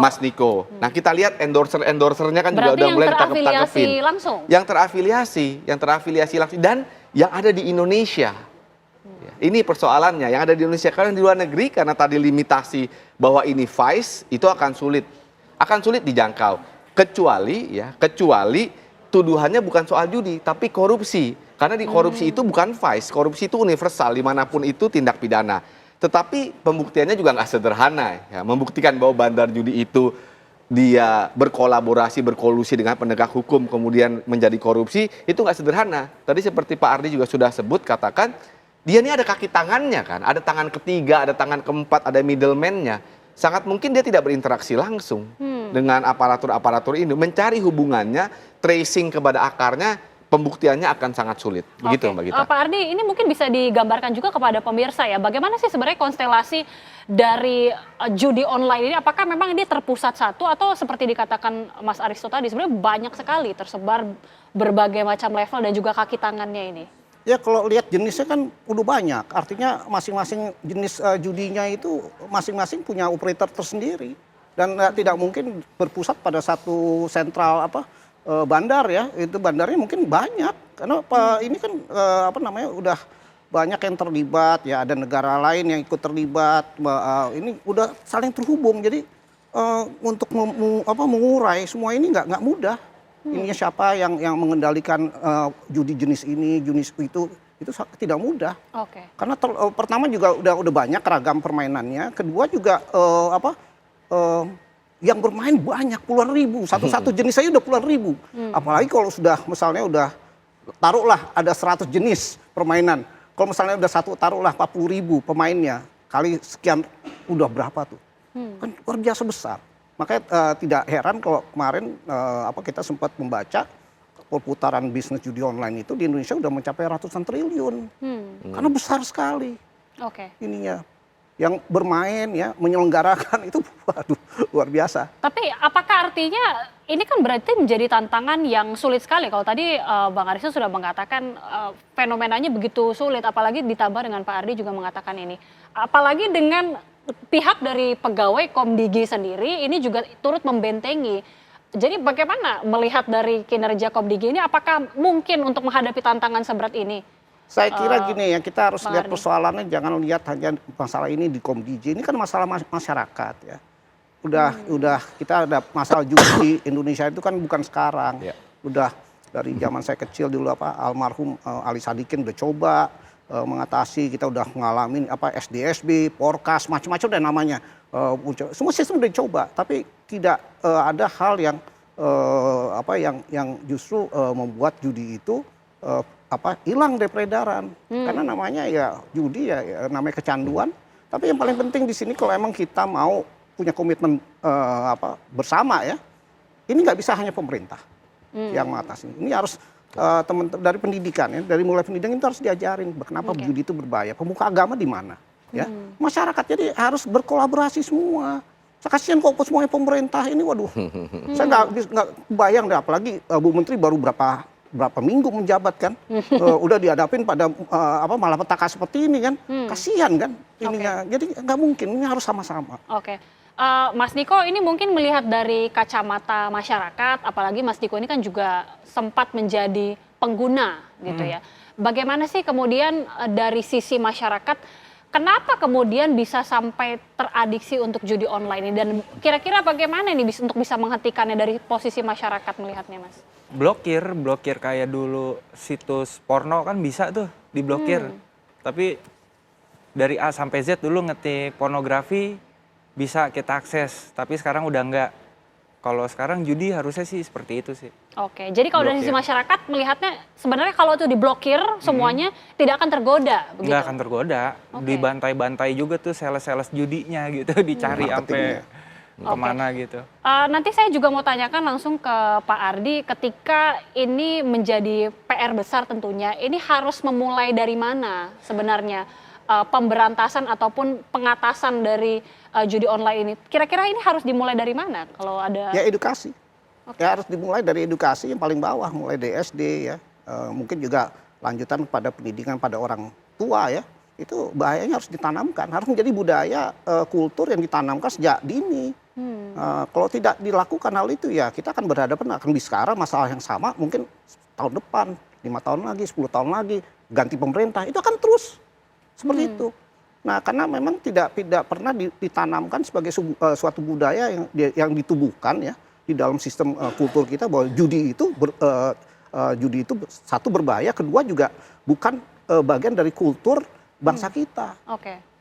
Mas Niko. Nah kita lihat endorsernya kan juga udah mulai ditangkep-tangkepin. Yang terafiliasi langsung dan yang ada di Indonesia. Ini persoalannya, yang ada di Indonesia. Karena di luar negeri karena tadi limitasi bahwa ini vice itu akan sulit dijangkau. Kecuali tuduhannya bukan soal judi tapi korupsi. Karena di korupsi itu bukan vice, korupsi itu universal dimanapun itu tindak pidana. Tetapi pembuktiannya juga nggak sederhana. Ya. Membuktikan bahwa bandar judi itu dia berkolusi dengan penegak hukum kemudian menjadi korupsi, itu nggak sederhana. Tadi seperti Pak Ardi juga sudah sebut, katakan, dia ini ada kaki tangannya kan, ada tangan ketiga, ada tangan keempat, ada middleman-nya. Sangat mungkin dia tidak berinteraksi langsung dengan aparatur-aparatur ini. Mencari hubungannya, tracing kepada akarnya, pembuktiannya akan sangat sulit. Begitu Mbak Gita.
Pak Ardi, ini mungkin bisa digambarkan juga kepada pemirsa ya. Bagaimana sih sebenarnya konstelasi dari judi online ini? Apakah memang ini terpusat satu atau seperti dikatakan Mas Aristo tadi, sebenarnya banyak sekali tersebar berbagai macam level dan juga kaki tangannya ini?
Ya kalau lihat jenisnya kan udah banyak. Artinya masing-masing jenis judinya itu masing-masing punya operator tersendiri. Dan tidak mungkin berpusat pada satu sentral bandar ya, itu bandarnya mungkin banyak karena ini kan udah banyak yang terlibat ya, ada negara lain yang ikut terlibat, ini udah saling terhubung. Jadi untuk mengurai semua ini nggak mudah. ininya siapa yang mengendalikan judi jenis ini, jenis itu tidak mudah.
Oke.
Karena pertama juga udah banyak ragam permainannya, kedua juga yang bermain banyak puluhan ribu, satu jenis saja udah puluhan ribu. Apalagi kalau sudah misalnya udah taruhlah ada 100 jenis permainan. Kalau misalnya udah taruhlah 40 ribu pemainnya, kali sekian udah berapa tuh? Kan luar biasa besar. Makanya tidak heran kalau kemarin kita sempat membaca perputaran bisnis judi online itu di Indonesia udah mencapai ratusan triliun. Karena besar sekali ininya. Yang bermain ya, menyelenggarakan itu waduh luar biasa.
Tapi apakah artinya ini kan berarti menjadi tantangan yang sulit sekali? Kalau tadi Bang Arisa sudah mengatakan fenomenanya begitu sulit, apalagi ditambah dengan Pak Ardi juga mengatakan ini. Apalagi dengan pihak dari pegawai Komdigi sendiri ini juga turut membentengi. Jadi bagaimana melihat dari kinerja Komdigi ini, apakah mungkin untuk menghadapi tantangan seberat ini?
Saya kira gini ya, kita harus lihat persoalannya, jangan lihat hanya masalah ini di Komdigi. Ini kan masalah masyarakat ya. Udah kita ada masalah judi Indonesia itu kan bukan sekarang. Udah dari zaman saya kecil dulu almarhum Ali Sadikin udah coba mengatasi, kita udah ngalamin SDSB, Porkas, macam-macam dan namanya. Semua sistem udah dicoba, tapi tidak ada hal yang yang justru membuat judi itu hilang dari peredaran. Karena namanya ya judi ya namanya kecanduan. Tapi yang paling penting di sini kalau emang kita mau punya komitmen bersama ya, ini nggak bisa hanya pemerintah yang mengatasi. Ini harus teman-teman dari pendidikan ya, dari mulai pendidikan itu harus diajarin kenapa judi itu berbahaya. Pemuka agama di mana? Ya, masyarakat jadi harus berkolaborasi semua. Kasihan kok semuanya pemerintah ini, waduh. Saya nggak bayang deh, apalagi Bu Menteri baru berapa minggu menjabat kan, udah dihadapin pada malapetaka seperti ini kan, kasihan kan ininya. Jadi nggak mungkin, ini harus sama-sama.
Mas Niko ini mungkin melihat dari kacamata masyarakat, apalagi Mas Niko ini kan juga sempat menjadi pengguna gitu ya. Bagaimana sih kemudian dari sisi masyarakat, kenapa kemudian bisa sampai teradiksi untuk judi online ini, dan kira-kira bagaimana ini untuk bisa menghentikannya dari posisi masyarakat melihatnya, Mas?
Blokir kayak dulu situs porno kan bisa tuh diblokir. Tapi dari A sampai Z dulu ngetik pornografi bisa kita akses, tapi sekarang udah enggak. Kalau sekarang judi harusnya sih seperti itu sih.
Jadi kalau dari sisi masyarakat melihatnya sebenarnya kalau itu diblokir semuanya tidak akan tergoda begitu?
Nggak akan tergoda, dibantai-bantai juga tuh sales-sales judinya gitu, dicari sampai kemana gitu.
Nanti saya juga mau tanyakan langsung ke Pak Ardi, ketika ini menjadi PR besar tentunya, ini harus memulai dari mana sebenarnya pemberantasan ataupun pengatasan dari judi online ini? Kira-kira ini harus dimulai dari mana kalau ada?
Ya edukasi. Ya harus dimulai dari edukasi yang paling bawah, mulai dari SD ya. Mungkin juga lanjutan pada pendidikan pada orang tua ya. Itu bahayanya harus ditanamkan, harus menjadi budaya kultur yang ditanamkan sejak dini. Kalau tidak dilakukan hal itu ya kita akan berhadapan akan di sekarang masalah yang sama mungkin tahun depan, 5 tahun lagi, 10 tahun lagi, ganti pemerintah, itu akan terus seperti itu. Nah, karena memang tidak pernah ditanamkan sebagai suatu budaya yang ditubuhkan ya di dalam sistem kultur kita, bahwa judi itu satu berbahaya, kedua juga bukan bagian dari kultur bangsa kita.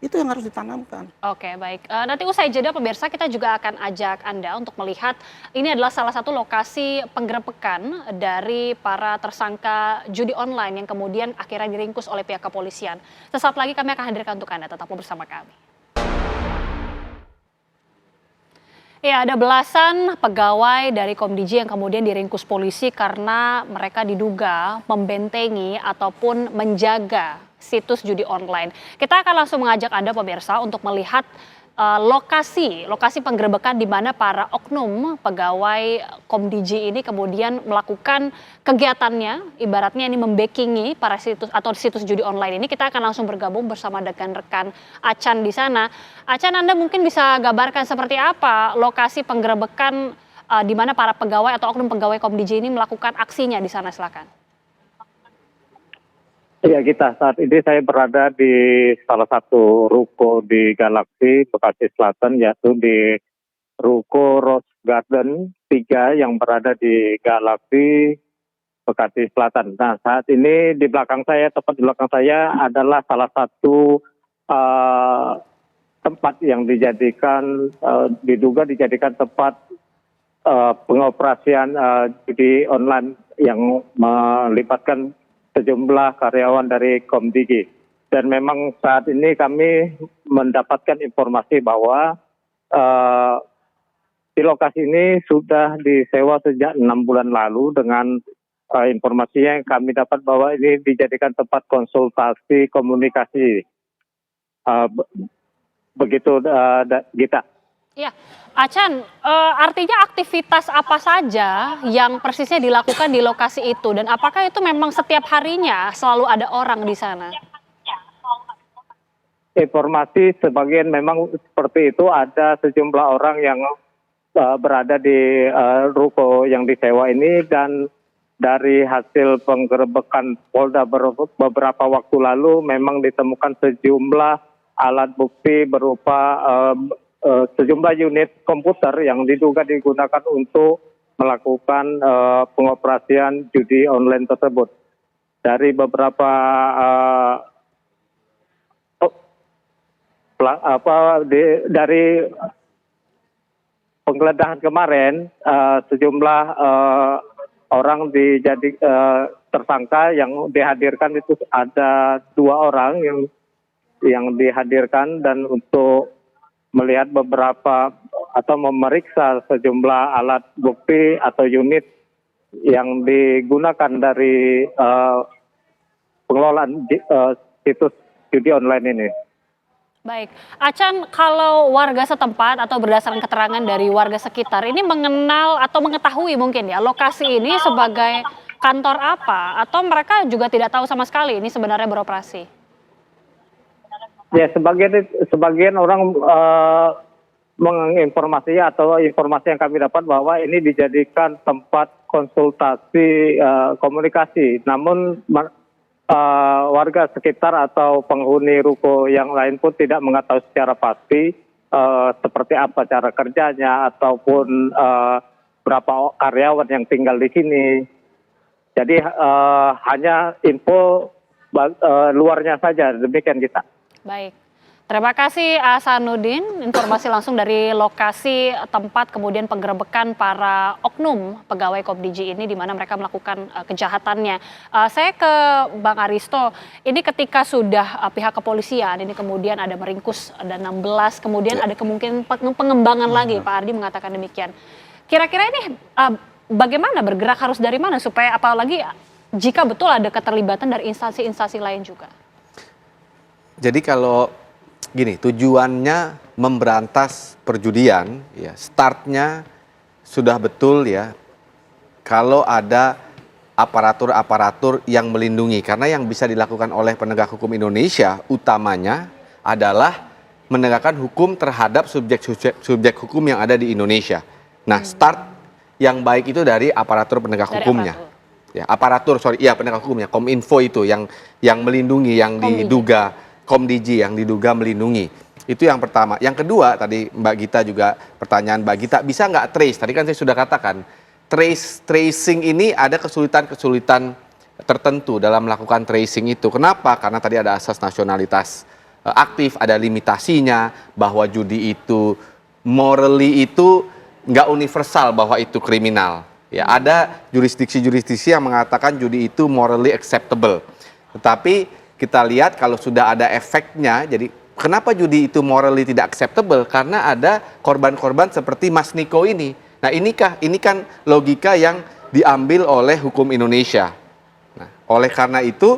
Itu yang harus ditanamkan.
Baik. Nanti usai jeda pemirsa, kita juga akan ajak Anda untuk melihat ini adalah salah satu lokasi penggerebekan dari para tersangka judi online yang kemudian akhirnya diringkus oleh pihak kepolisian. Sesaat lagi kami akan hadirkan untuk Anda, tetap bersama kami. Ya, ada belasan pegawai dari Komdigi yang kemudian diringkus polisi karena mereka diduga membentengi ataupun menjaga situs judi online. Kita akan langsung mengajak Anda pemirsa untuk melihat lokasi penggerebekan di mana para oknum pegawai Komdigi ini kemudian melakukan kegiatannya, ibaratnya ini membackingi para situs atau situs judi online ini. Kita akan langsung bergabung bersama dengan rekan Acan di sana. Acan, Anda mungkin bisa gambarkan seperti apa lokasi penggerebekan di mana para pegawai atau oknum pegawai Komdigi ini melakukan aksinya di sana, silakan.
Ya, saat ini saya berada di salah satu ruko di Galaksi, Bekasi Selatan, yaitu di Ruko Garden 3 yang berada di Galaksi, Bekasi Selatan. Nah, saat ini di belakang saya, tepat di belakang saya adalah salah satu tempat yang diduga dijadikan tempat pengoperasian judi online yang melibatkan sejumlah karyawan dari Komdigi. Dan memang saat ini kami mendapatkan informasi bahwa di lokasi ini sudah disewa sejak 6 bulan lalu dengan informasinya yang kami dapat bahwa ini dijadikan tempat konsultasi komunikasi. Begitu, Gita.
Ya, Acan, artinya aktivitas apa saja yang persisnya dilakukan di lokasi itu? Dan apakah itu memang setiap harinya selalu ada orang di sana?
Informasi sebagian memang seperti itu, ada sejumlah orang yang berada di ruko yang disewa ini, dan dari hasil penggerebekan Polda beberapa waktu lalu memang ditemukan sejumlah alat bukti berupa sejumlah unit komputer yang diduga digunakan untuk melakukan pengoperasian judi online tersebut. Dari beberapa dari penggeledahan kemarin, sejumlah orang tersangka yang dihadirkan itu ada 2 orang yang dihadirkan, dan untuk melihat beberapa atau memeriksa sejumlah alat bukti atau unit yang digunakan dari pengelolaan situs judi online ini.
Baik, Acan, kalau warga setempat atau berdasarkan keterangan dari warga sekitar ini mengenal atau mengetahui mungkin ya lokasi ini sebagai kantor apa, atau mereka juga tidak tahu sama sekali ini sebenarnya beroperasi?
Ya, sebagian orang menginformasi atau informasi yang kami dapat bahwa ini dijadikan tempat konsultasi komunikasi. Namun warga sekitar atau penghuni ruko yang lain pun tidak mengetahui secara pasti seperti apa cara kerjanya ataupun berapa karyawan yang tinggal di sini. Jadi hanya info luarnya saja, demikian kita.
Baik, terima kasih Asanuddin, informasi langsung dari lokasi tempat kemudian penggerebekan para oknum pegawai Komdigi ini di mana mereka melakukan kejahatannya. Saya ke Bang Aristo, ini ketika sudah pihak kepolisian ini kemudian ada meringkus ada 16, kemudian ada kemungkinan pengembangan lagi, Pak Ardi mengatakan demikian. Kira-kira ini bagaimana bergerak, harus dari mana supaya apalagi jika betul ada keterlibatan dari instansi-instansi lain juga?
Jadi kalau gini, tujuannya memberantas perjudian, ya startnya sudah betul ya. Kalau ada aparatur-aparatur yang melindungi, karena yang bisa dilakukan oleh penegak hukum Indonesia utamanya adalah menegakkan hukum terhadap subjek hukum yang ada di Indonesia. Nah, start yang baik itu dari aparatur penegak hukumnya. Ya, penegak hukumnya, Kominfo itu yang melindungi, yang diduga Komdigi yang diduga melindungi. Itu yang pertama. Yang kedua, tadi Mbak Gita juga, pertanyaan Mbak Gita, bisa nggak trace? Tadi kan saya sudah katakan, tracing ini ada kesulitan tertentu dalam melakukan tracing itu. Kenapa? Karena tadi ada asas nasionalitas aktif, ada limitasinya, bahwa judi itu morally itu nggak universal bahwa itu kriminal. Ya, ada jurisdiksi-jurisdiksi yang mengatakan judi itu morally acceptable. Tetapi kita lihat kalau sudah ada efeknya, jadi kenapa judi itu morally tidak acceptable? Karena ada korban-korban seperti Mas Niko ini. Nah, ini kan logika yang diambil oleh hukum Indonesia. Nah, oleh karena itu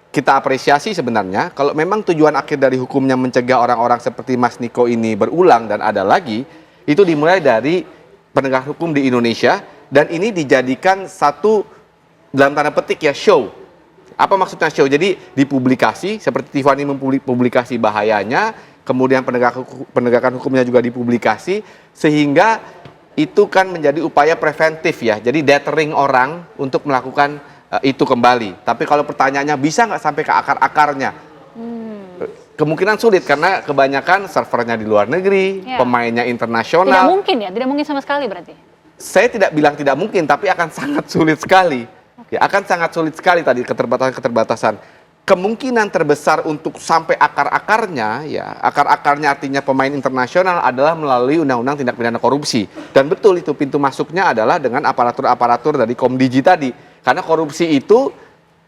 kita apresiasi sebenarnya kalau memang tujuan akhir dari hukumnya mencegah orang-orang seperti Mas Niko ini berulang dan ada lagi, itu dimulai dari penegak hukum di Indonesia, dan ini dijadikan satu dalam tanda petik ya show. Apa maksudnya show? Jadi dipublikasi, seperti Tiffany mempublikasi bahayanya, kemudian penegakan hukumnya juga dipublikasi, sehingga itu kan menjadi upaya preventif ya. Jadi deterring orang untuk melakukan itu kembali. Tapi kalau pertanyaannya bisa nggak sampai ke akar-akarnya? kemungkinan sulit karena kebanyakan servernya di luar negeri,
Ya.
pemainnya
Tidak
internasional.
mungkin ya, tidak mungkin sama sekali berarti.
Saya tidak bilang tidak mungkin, tapi akan sangat sulit sekali. Ya, akan sangat sulit sekali tadi keterbatasan-keterbatasan. Kemungkinan terbesar untuk sampai akar-akarnya, ya akar-akarnya artinya pemain internasional adalah melalui Undang-Undang Tindak Pidana Korupsi. Dan betul itu pintu masuknya adalah dengan aparatur-aparatur dari Komdiji tadi. Karena korupsi itu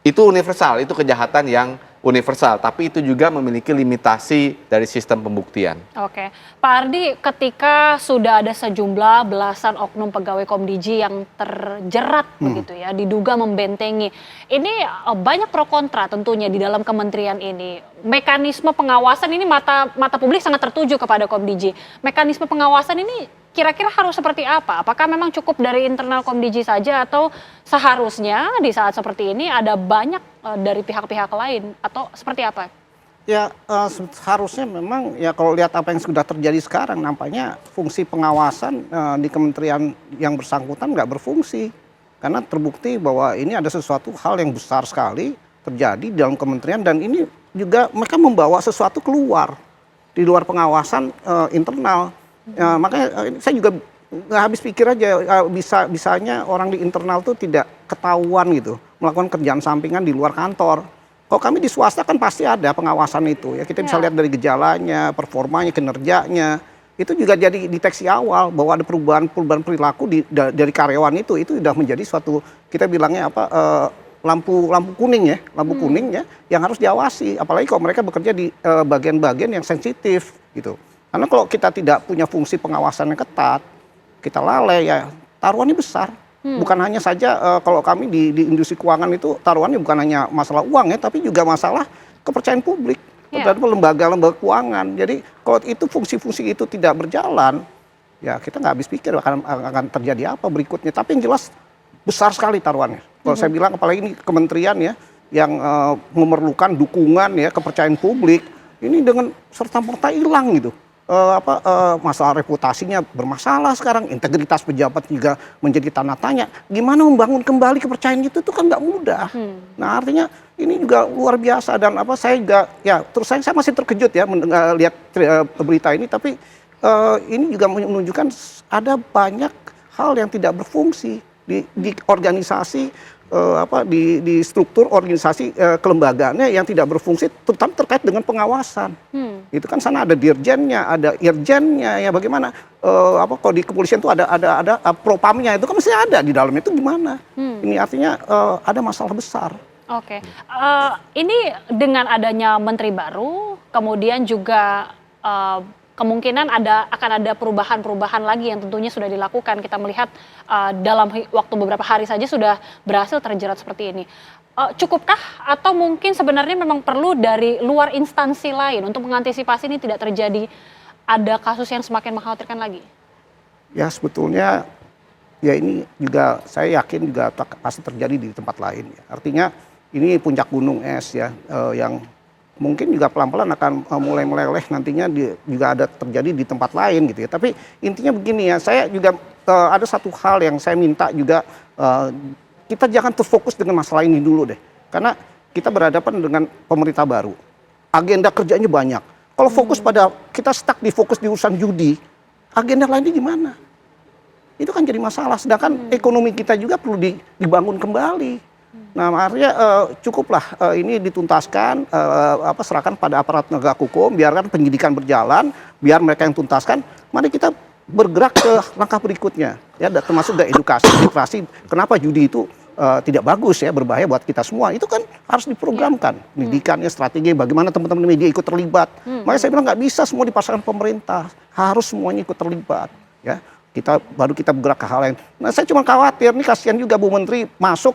universal, itu kejahatan yang universal, tapi itu juga memiliki limitasi dari sistem pembuktian.
Oke, Pak Ardi, ketika sudah ada sejumlah belasan oknum pegawai Komdiji yang terjerat begitu ya, diduga membentengi, ini banyak pro kontra tentunya di dalam kementerian ini. Mekanisme pengawasan ini mata publik sangat tertuju kepada Komdiji. Mekanisme pengawasan ini kira-kira harus seperti apa? Apakah memang cukup dari internal Komdiji saja atau seharusnya di saat seperti ini ada banyak dari pihak-pihak lain atau seperti apa?
Ya seharusnya memang ya kalau lihat apa yang sudah terjadi sekarang nampaknya fungsi pengawasan di kementerian yang bersangkutan nggak berfungsi. Karena terbukti bahwa ini ada sesuatu hal yang besar sekali terjadi di dalam kementerian dan ini juga mereka membawa sesuatu keluar di luar pengawasan internal. Ya, makanya saya juga nggak habis pikir aja bisanya orang di internal tuh tidak ketahuan gitu melakukan kerjaan sampingan di luar kantor. Kalau kami di swasta kan pasti ada pengawasan itu ya, kita bisa lihat dari gejalanya, performanya, kinerjanya. Itu juga jadi deteksi awal bahwa ada perubahan perilaku dari karyawan itu sudah menjadi suatu kita bilangnya apa lampu kuning ya, yang harus diawasi. Apalagi kalau mereka bekerja di bagian-bagian yang sensitif gitu. Karena kalau kita tidak punya fungsi pengawasan yang ketat, kita lalai ya taruhannya besar. Bukan hanya saja kalau kami di industri keuangan itu taruhannya bukan hanya masalah uang ya, tapi juga masalah kepercayaan publik terhadap lembaga-lembaga keuangan. Jadi kalau itu fungsi-fungsi itu tidak berjalan, ya kita nggak habis pikir akan terjadi apa berikutnya. Tapi yang jelas besar sekali taruhannya. Kalau saya bilang apalagi ini kementerian ya yang memerlukan dukungan ya kepercayaan publik, ini dengan serta-merta hilang gitu. Masalah reputasinya bermasalah sekarang, integritas pejabat juga menjadi tanda tanya. Gimana membangun kembali kepercayaan itu kan nggak mudah. Nah artinya ini juga luar biasa dan saya juga ya terus saya masih terkejut ya lihat berita ini, tapi ini juga menunjukkan ada banyak hal yang tidak berfungsi di organisasi. Di struktur organisasi kelembagaannya yang tidak berfungsi, terutama terkait dengan pengawasan. Itu kan sana ada dirjennya, ada irjennya, ya bagaimana? Kalau di kepolisian itu ada propamnya, itu kan mesti ada di dalamnya itu gimana? Ini artinya ada masalah besar.
Oke, ini dengan adanya menteri baru, kemudian juga kemungkinan akan ada perubahan-perubahan lagi yang tentunya sudah dilakukan. Kita melihat dalam waktu beberapa hari saja sudah berhasil terjerat seperti ini. Cukupkah atau mungkin sebenarnya memang perlu dari luar instansi lain untuk mengantisipasi ini tidak terjadi ada kasus yang semakin mengkhawatirkan lagi?
Ya sebetulnya ya ini juga saya yakin juga pasti terjadi di tempat lain. Artinya ini puncak gunung es ya yang mungkin juga pelan-pelan akan mulai meleleh nantinya juga ada terjadi di tempat lain gitu ya. Tapi intinya begini ya, saya juga ada satu hal yang saya minta juga kita jangan terfokus dengan masalah ini dulu deh. Karena kita berhadapan dengan pemerintah baru. Agenda kerjanya banyak. Kalau fokus pada kita stuck di fokus di urusan judi, agenda lainnya gimana? Itu kan jadi masalah. Sedangkan ekonomi kita juga perlu dibangun kembali. Nah, artinya cukuplah ini dituntaskan, serahkan pada aparat penegak hukum, biarkan penyidikan berjalan, biar mereka yang tuntaskan. Mari kita bergerak ke langkah berikutnya, ya, termasuk dari edukasi, literasi. Kenapa judi itu tidak bagus ya, berbahaya buat kita semua. Itu kan harus diprogramkan, pendidikannya, strategi, bagaimana teman-teman media ikut terlibat. Makanya saya bilang nggak bisa semua dipasarkan pemerintah, harus semuanya ikut terlibat, ya. Baru kita bergerak ke hal lain. Nah, saya cuma khawatir nih, kasihan juga Bu Menteri masuk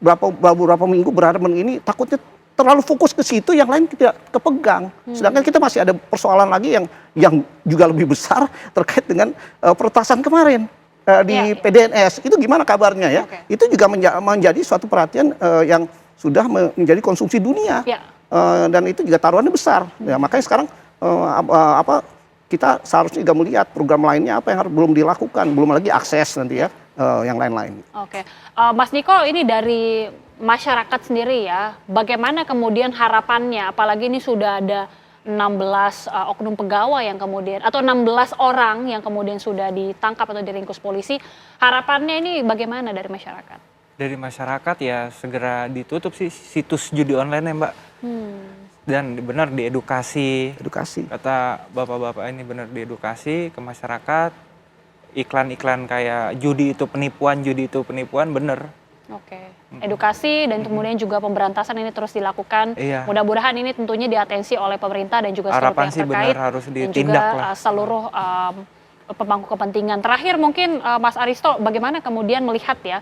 beberapa minggu berhadapan ini takutnya terlalu fokus ke situ, yang lain tidak kepegang. Sedangkan kita masih ada persoalan lagi yang juga lebih besar terkait dengan peretasan kemarin di PDNS. Itu gimana kabarnya ya? Itu juga menjadi suatu perhatian yang sudah menjadi konsumsi dunia. Dan itu juga taruhannya besar. Ya, makanya sekarang kita seharusnya juga melihat program lainnya apa yang belum dilakukan, belum lagi akses nanti ya. Yang lain-lain.
Oke, Mas Niko, ini dari masyarakat sendiri ya, bagaimana kemudian harapannya, apalagi ini sudah ada 16 oknum pegawai yang kemudian atau 16 orang yang kemudian sudah ditangkap atau diringkus polisi. Harapannya ini bagaimana dari masyarakat?
Dari masyarakat ya segera ditutup sih situs judi online ya Mbak. Dan benar diedukasi.
Edukasi.
Kata bapak-bapak ini benar diedukasi ke masyarakat. Iklan-iklan kayak judi itu penipuan benar.
Oke. Edukasi dan kemudian juga pemberantasan ini terus dilakukan.
Iya.
Mudah-mudahan ini tentunya diatensi oleh pemerintah dan juga seluruh
Harapan
pihak
sih
terkait
benar harus
dan
ditindak
juga
lah.
seluruh pemangku kepentingan. Terakhir mungkin Mas Aristo, bagaimana kemudian melihat ya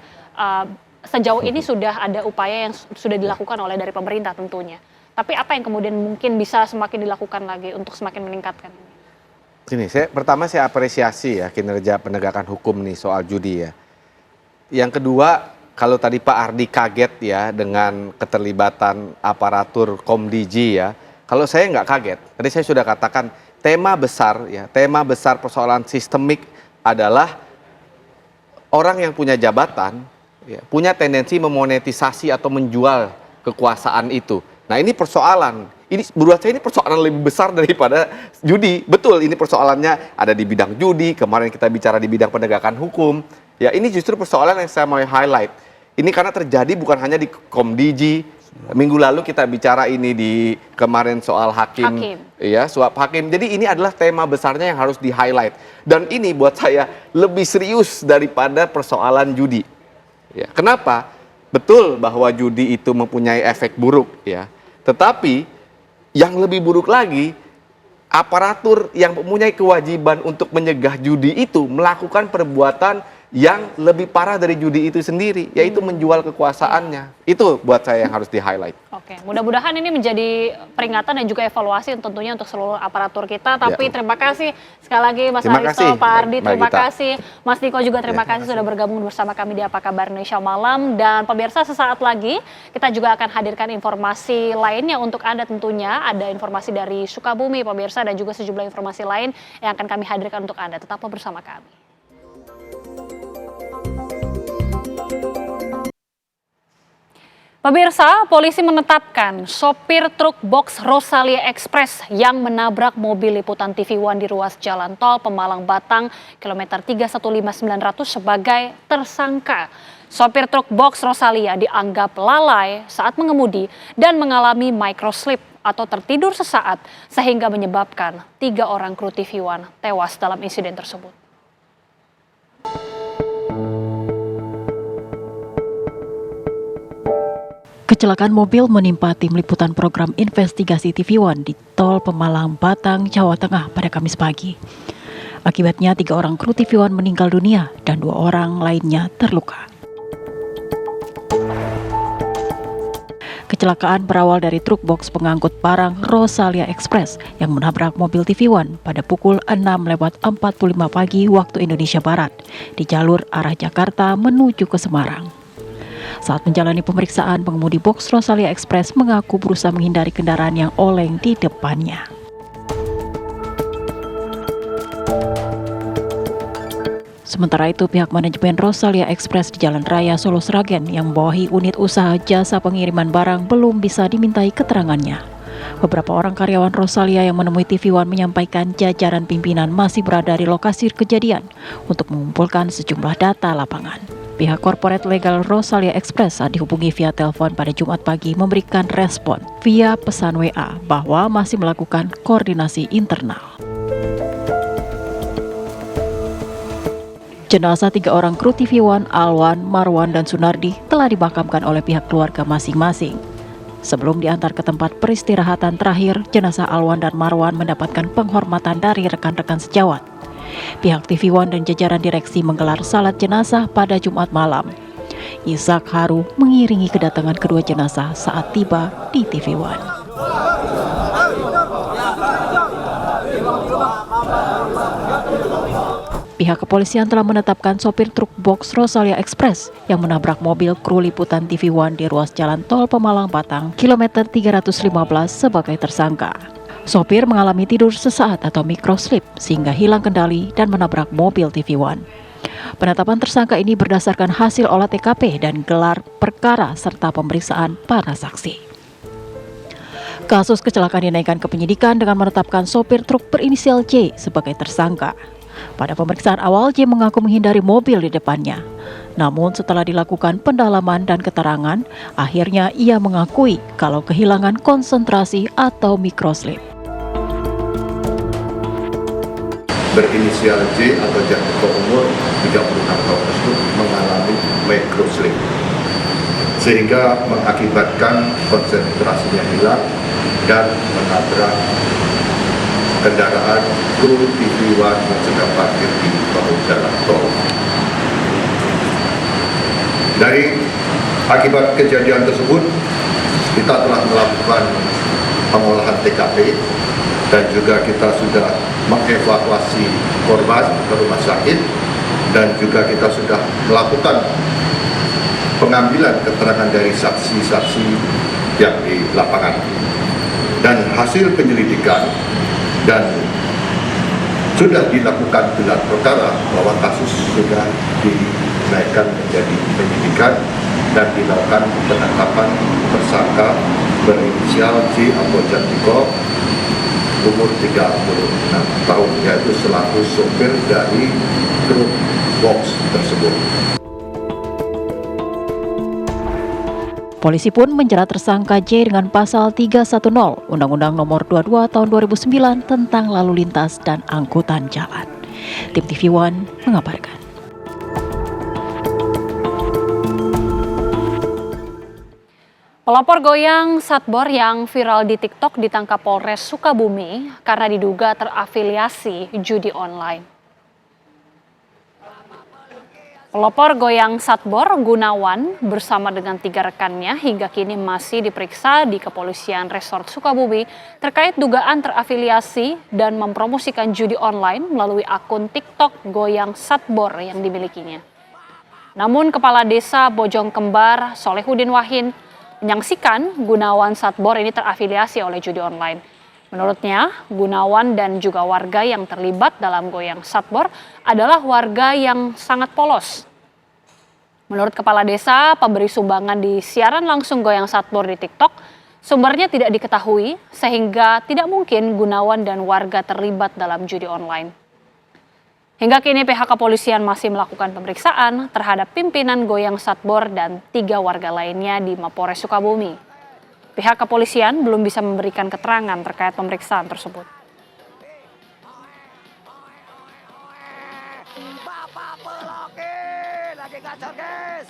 sejauh ini sudah ada upaya yang sudah dilakukan oleh dari pemerintah tentunya. Tapi apa yang kemudian mungkin bisa semakin dilakukan lagi untuk semakin meningkatkan ini?
Sini, pertama saya apresiasi ya kinerja penegakan hukum nih soal judi ya. Yang kedua, kalau tadi Pak Ardi kaget ya dengan keterlibatan aparatur Komdiji ya. Kalau saya nggak kaget, tadi saya sudah katakan tema besar persoalan sistemik adalah orang yang punya jabatan ya, punya tendensi memonetisasi atau menjual kekuasaan itu. Nah ini persoalan, ini menurut saya ini persoalan lebih besar daripada judi. Betul, ini persoalannya ada di bidang judi, kemarin kita bicara di bidang penegakan hukum. Ya ini justru persoalan yang saya mau highlight. Ini karena terjadi bukan hanya di Komdiji. Minggu lalu kita bicara ini di kemarin soal hakim. Ya, suap hakim. Jadi ini adalah tema besarnya yang harus di highlight. Dan ini buat saya lebih serius daripada persoalan judi. Ya, kenapa? Betul bahwa judi itu mempunyai efek buruk ya. Tetapi yang lebih buruk lagi, aparatur yang mempunyai kewajiban untuk menyegah judi itu melakukan perbuatan yang lebih parah dari judi itu sendiri, yaitu menjual kekuasaannya. Itu buat saya yang harus di-highlight.
Oke, mudah-mudahan ini menjadi peringatan dan juga evaluasi tentunya untuk seluruh aparatur kita. Tapi terima kasih sekali lagi Mas Aristo, Pak Ardi, terima kasih. Mas Niko juga terima kasih sudah bergabung bersama kami di Apa Kabar Indonesia Malam. Dan pemirsa, sesaat lagi kita juga akan hadirkan informasi lainnya untuk Anda tentunya. Ada informasi dari Sukabumi pemirsa dan juga sejumlah informasi lain yang akan kami hadirkan untuk Anda. Tetaplah bersama kami. Pemirsa, polisi menetapkan sopir truk box Rosalia Express yang menabrak mobil liputan TV One di ruas jalan tol Pemalang Batang, kilometer 315900 sebagai tersangka. Sopir truk box Rosalia dianggap lalai saat mengemudi dan mengalami microslip atau tertidur sesaat sehingga menyebabkan 3 orang kru TV One tewas dalam insiden tersebut.
Kecelakaan mobil menimpa tim liputan program investigasi TV One di tol Pemalang Batang, Jawa Tengah pada Kamis pagi. Akibatnya 3 orang kru TV One meninggal dunia dan 2 orang lainnya terluka. Kecelakaan berawal dari truk box pengangkut barang Rosalia Express yang menabrak mobil TV One pada pukul 6:45 pagi waktu Indonesia Barat di jalur arah Jakarta menuju ke Semarang. Saat menjalani pemeriksaan, pengemudi box Rosalia Express mengaku berusaha menghindari kendaraan yang oleng di depannya. Sementara itu, pihak manajemen Rosalia Express di Jalan Raya Solo Sragen yang membawahi unit usaha jasa pengiriman barang belum bisa dimintai keterangannya. Beberapa orang karyawan Rosalia yang menemui TV One menyampaikan jajaran pimpinan masih berada di lokasi kejadian untuk mengumpulkan sejumlah data lapangan. Pihak korporat legal Rosalia Express saat dihubungi via telepon pada Jumat pagi memberikan respon via pesan WA bahwa masih melakukan koordinasi internal. Jenazah 3 orang kru TV One, Alwan, Marwan, dan Sunardi telah dimakamkan oleh pihak keluarga masing-masing. Sebelum diantar ke tempat peristirahatan terakhir, jenazah Alwan dan Marwan mendapatkan penghormatan dari rekan-rekan sejawat. Pihak TV One dan jajaran direksi menggelar salat jenazah pada Jumat malam. Ishak haru mengiringi kedatangan kedua jenazah saat tiba di TV One. Pihak kepolisian telah menetapkan sopir truk box Rosalia Express yang menabrak mobil kru liputan TV One di ruas jalan tol Pemalang Batang, kilometer 315 sebagai tersangka. Sopir mengalami tidur sesaat atau microslip sehingga hilang kendali dan menabrak mobil TV One. Penetapan tersangka ini berdasarkan hasil olah TKP dan gelar perkara serta pemeriksaan para saksi. Kasus kecelakaan dinaikkan ke penyidikan dengan menetapkan sopir truk berinisial J sebagai tersangka. Pada pemeriksaan awal, J mengaku menghindari mobil di depannya. Namun setelah dilakukan pendalaman dan keterangan, akhirnya ia mengakui kalau kehilangan konsentrasi atau microslip.
Berinisial J atau jatuh umur 36 tahun tersebut mengalami microslip, sehingga mengakibatkan konsentrasinya hilang dan menabrak kendaraan kru TV One yang sedang parkir di bahu jalan tol. Dari akibat kejadian tersebut, kita telah melakukan pengolahan TKP dan juga kita sudah mengevakuasi korban ke rumah sakit dan juga kita sudah melakukan pengambilan keterangan dari saksi-saksi yang di lapangan. Dan hasil penyelidikan dan sudah dilakukan gelar perkara bahwa kasus sudah dinaikkan menjadi penyidikan dan dilakukan penetapan tersangka berinisial J atau Jatiko umur 36 tahun, yaitu selaku sopir dari truk box tersebut.
Polisi pun menjerat tersangka J dengan pasal 310 Undang-Undang Nomor 22 Tahun 2009 tentang lalu lintas dan angkutan jalan. Tim TV One mengabarkan.
Pelopor goyang Satbor yang viral di TikTok ditangkap Polres Sukabumi karena diduga terafiliasi judi online. Pelopor goyang Satbor Gunawan bersama dengan 3 rekannya hingga kini masih diperiksa di Kepolisian Resort Sukabumi terkait dugaan terafiliasi dan mempromosikan judi online melalui akun TikTok goyang Satbor yang dimilikinya. Namun Kepala Desa Bojong Kembar Solehudin Wahin menyaksikan Gunawan Satbor ini terafiliasi oleh judi online. Menurutnya, Gunawan dan juga warga yang terlibat dalam goyang Satbor adalah warga yang sangat polos. Menurut Kepala Desa, pemberi sumbangan di siaran langsung goyang Satbor di TikTok, sumbernya tidak diketahui sehingga tidak mungkin Gunawan dan warga terlibat dalam judi online. Hingga kini pihak kepolisian masih melakukan pemeriksaan terhadap pimpinan goyang Satbor dan 3 warga lainnya di Mapores Sukabumi. Pihak kepolisian belum bisa memberikan keterangan terkait pemeriksaan tersebut.
Bapak Peloki lagi gacor guys.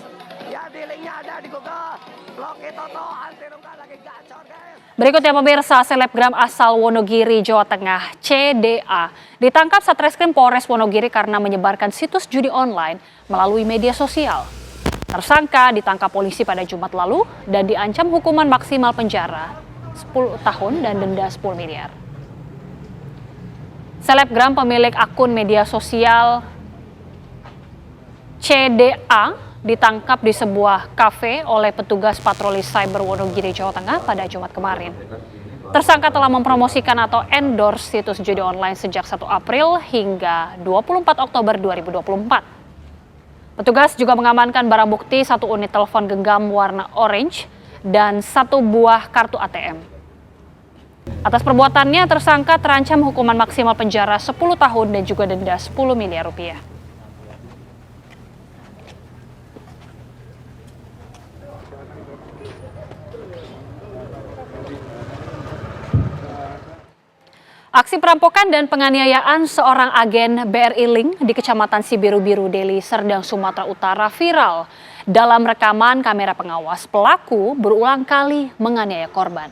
Ya di linknya ada di Google. Peloki Toto anti rungkat lagi gacor guys.
Berikutnya pemirsa, selebgram asal Wonogiri, Jawa Tengah, CDA, ditangkap Satreskrim Polres Wonogiri karena menyebarkan situs judi online melalui media sosial. Tersangka ditangkap polisi pada Jumat lalu dan diancam hukuman maksimal penjara 10 tahun dan denda 10 miliar. Selebgram pemilik akun media sosial CDA ditangkap di sebuah kafe oleh petugas patroli cyber Wonogiri, Jawa Tengah pada Jumat kemarin. Tersangka telah mempromosikan atau endorse situs judi online sejak 1 April hingga 24 Oktober 2024. Petugas juga mengamankan barang bukti 1 unit telepon genggam warna orange dan 1 buah kartu ATM. Atas perbuatannya, tersangka terancam hukuman maksimal penjara 10 tahun dan juga denda 10 miliar rupiah. Aksi perampokan dan penganiayaan seorang agen BRI Link di Kecamatan Sibiru-Biru, Deli Serdang, Sumatera Utara viral. Dalam rekaman kamera pengawas, pelaku berulang kali menganiaya korban.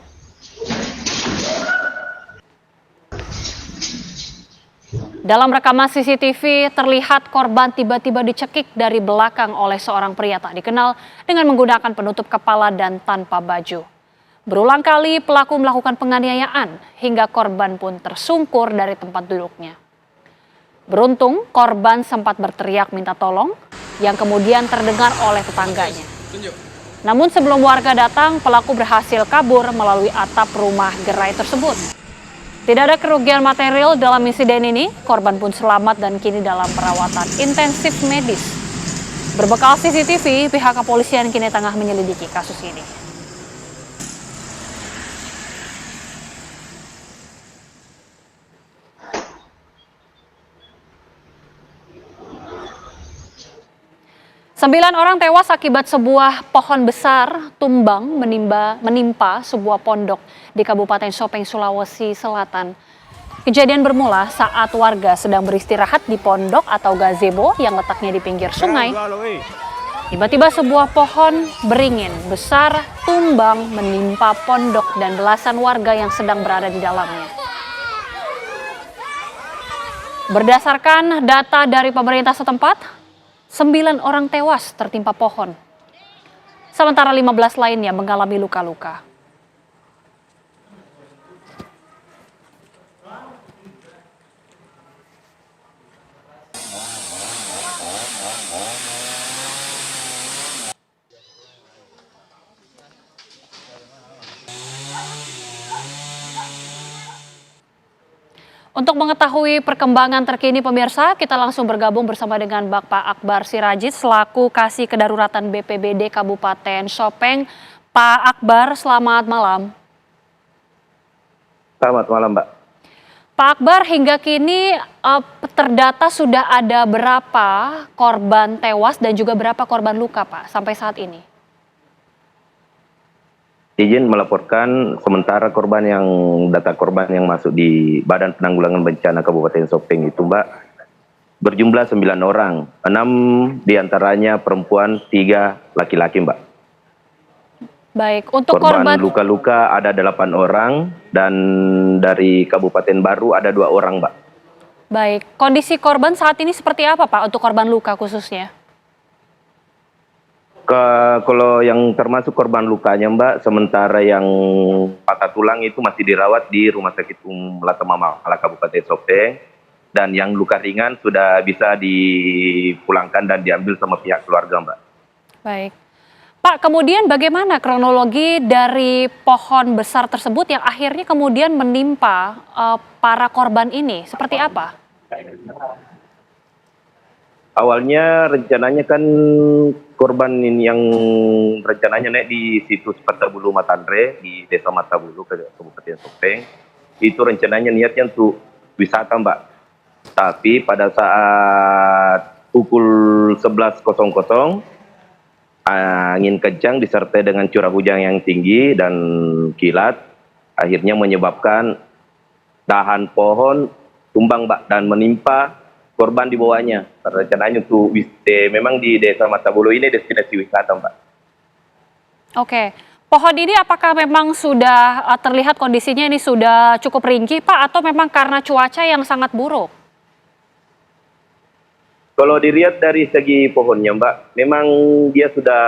Dalam rekaman CCTV terlihat korban tiba-tiba dicekik dari belakang oleh seorang pria tak dikenal dengan menggunakan penutup kepala dan tanpa baju. Berulang kali pelaku melakukan penganiayaan hingga korban pun tersungkur dari tempat duduknya. Beruntung korban sempat berteriak minta tolong yang kemudian terdengar oleh tetangganya. Namun sebelum warga datang, pelaku berhasil kabur melalui atap rumah gerai tersebut. Tidak ada kerugian material dalam insiden ini, korban pun selamat dan kini dalam perawatan intensif medis. Berbekal CCTV, pihak kepolisian kini tengah menyelidiki kasus ini. 9 orang tewas akibat sebuah pohon besar tumbang menimpa sebuah pondok di Kabupaten Sopeng, Sulawesi Selatan. Kejadian bermula saat warga sedang beristirahat di pondok atau gazebo yang letaknya di pinggir sungai. Tiba-tiba sebuah pohon beringin besar tumbang menimpa pondok dan belasan warga yang sedang berada di dalamnya. Berdasarkan data dari pemerintah setempat, 9 orang tewas tertimpa pohon. Sementara 15 lainnya mengalami luka-luka. Untuk mengetahui perkembangan terkini pemirsa, kita langsung bergabung bersama dengan Bapak Akbar Sirajid selaku Kasih Kedaruratan BPBD Kabupaten Sopeng. Pak Akbar, selamat malam.
Selamat malam, Mbak.
Pak Akbar, hingga kini terdata sudah ada berapa korban tewas dan juga berapa korban luka, Pak, sampai saat ini?
Izin melaporkan sementara data korban yang masuk di Badan Penanggulangan Bencana Kabupaten Sopeng itu, Mbak, berjumlah 9 orang. 6 diantaranya perempuan, 3 laki-laki, Mbak.
Baik, untuk
korban luka-luka ada 8 orang dan dari Kabupaten Baru ada 2 orang, Mbak.
Baik, kondisi korban saat ini seperti apa, Pak, untuk korban luka khususnya?
Kalau yang termasuk korban lukanya, Mbak, sementara yang patah tulang itu masih dirawat di Rumah Sakit Latamamala Kabupaten Sopeng, dan yang luka ringan sudah bisa dipulangkan dan diambil sama pihak keluarga, Mbak.
Baik. Pak, kemudian bagaimana kronologi dari pohon besar tersebut yang akhirnya kemudian menimpa para korban ini? Seperti apa?
Awalnya rencananya kan korban ini yang rencananya naik di situs Matabulu Matandre di Desa Matabulu Kabupaten Sopeng, itu rencananya niatnya untuk wisata, Mbak. Tapi pada saat pukul 11.00 angin kencang disertai dengan curah hujan yang tinggi dan kilat akhirnya menyebabkan dahan pohon tumbang, Mbak, dan menimpa korban di bawahnya. Rencananya untuk memang di Desa Matabulu ini destinasi wisata, Mbak.
Oke, pohon ini apakah memang sudah terlihat kondisinya ini sudah cukup ringkih, Pak, atau memang karena cuaca yang sangat buruk?
Kalau dilihat dari segi pohonnya, Mbak, memang dia sudah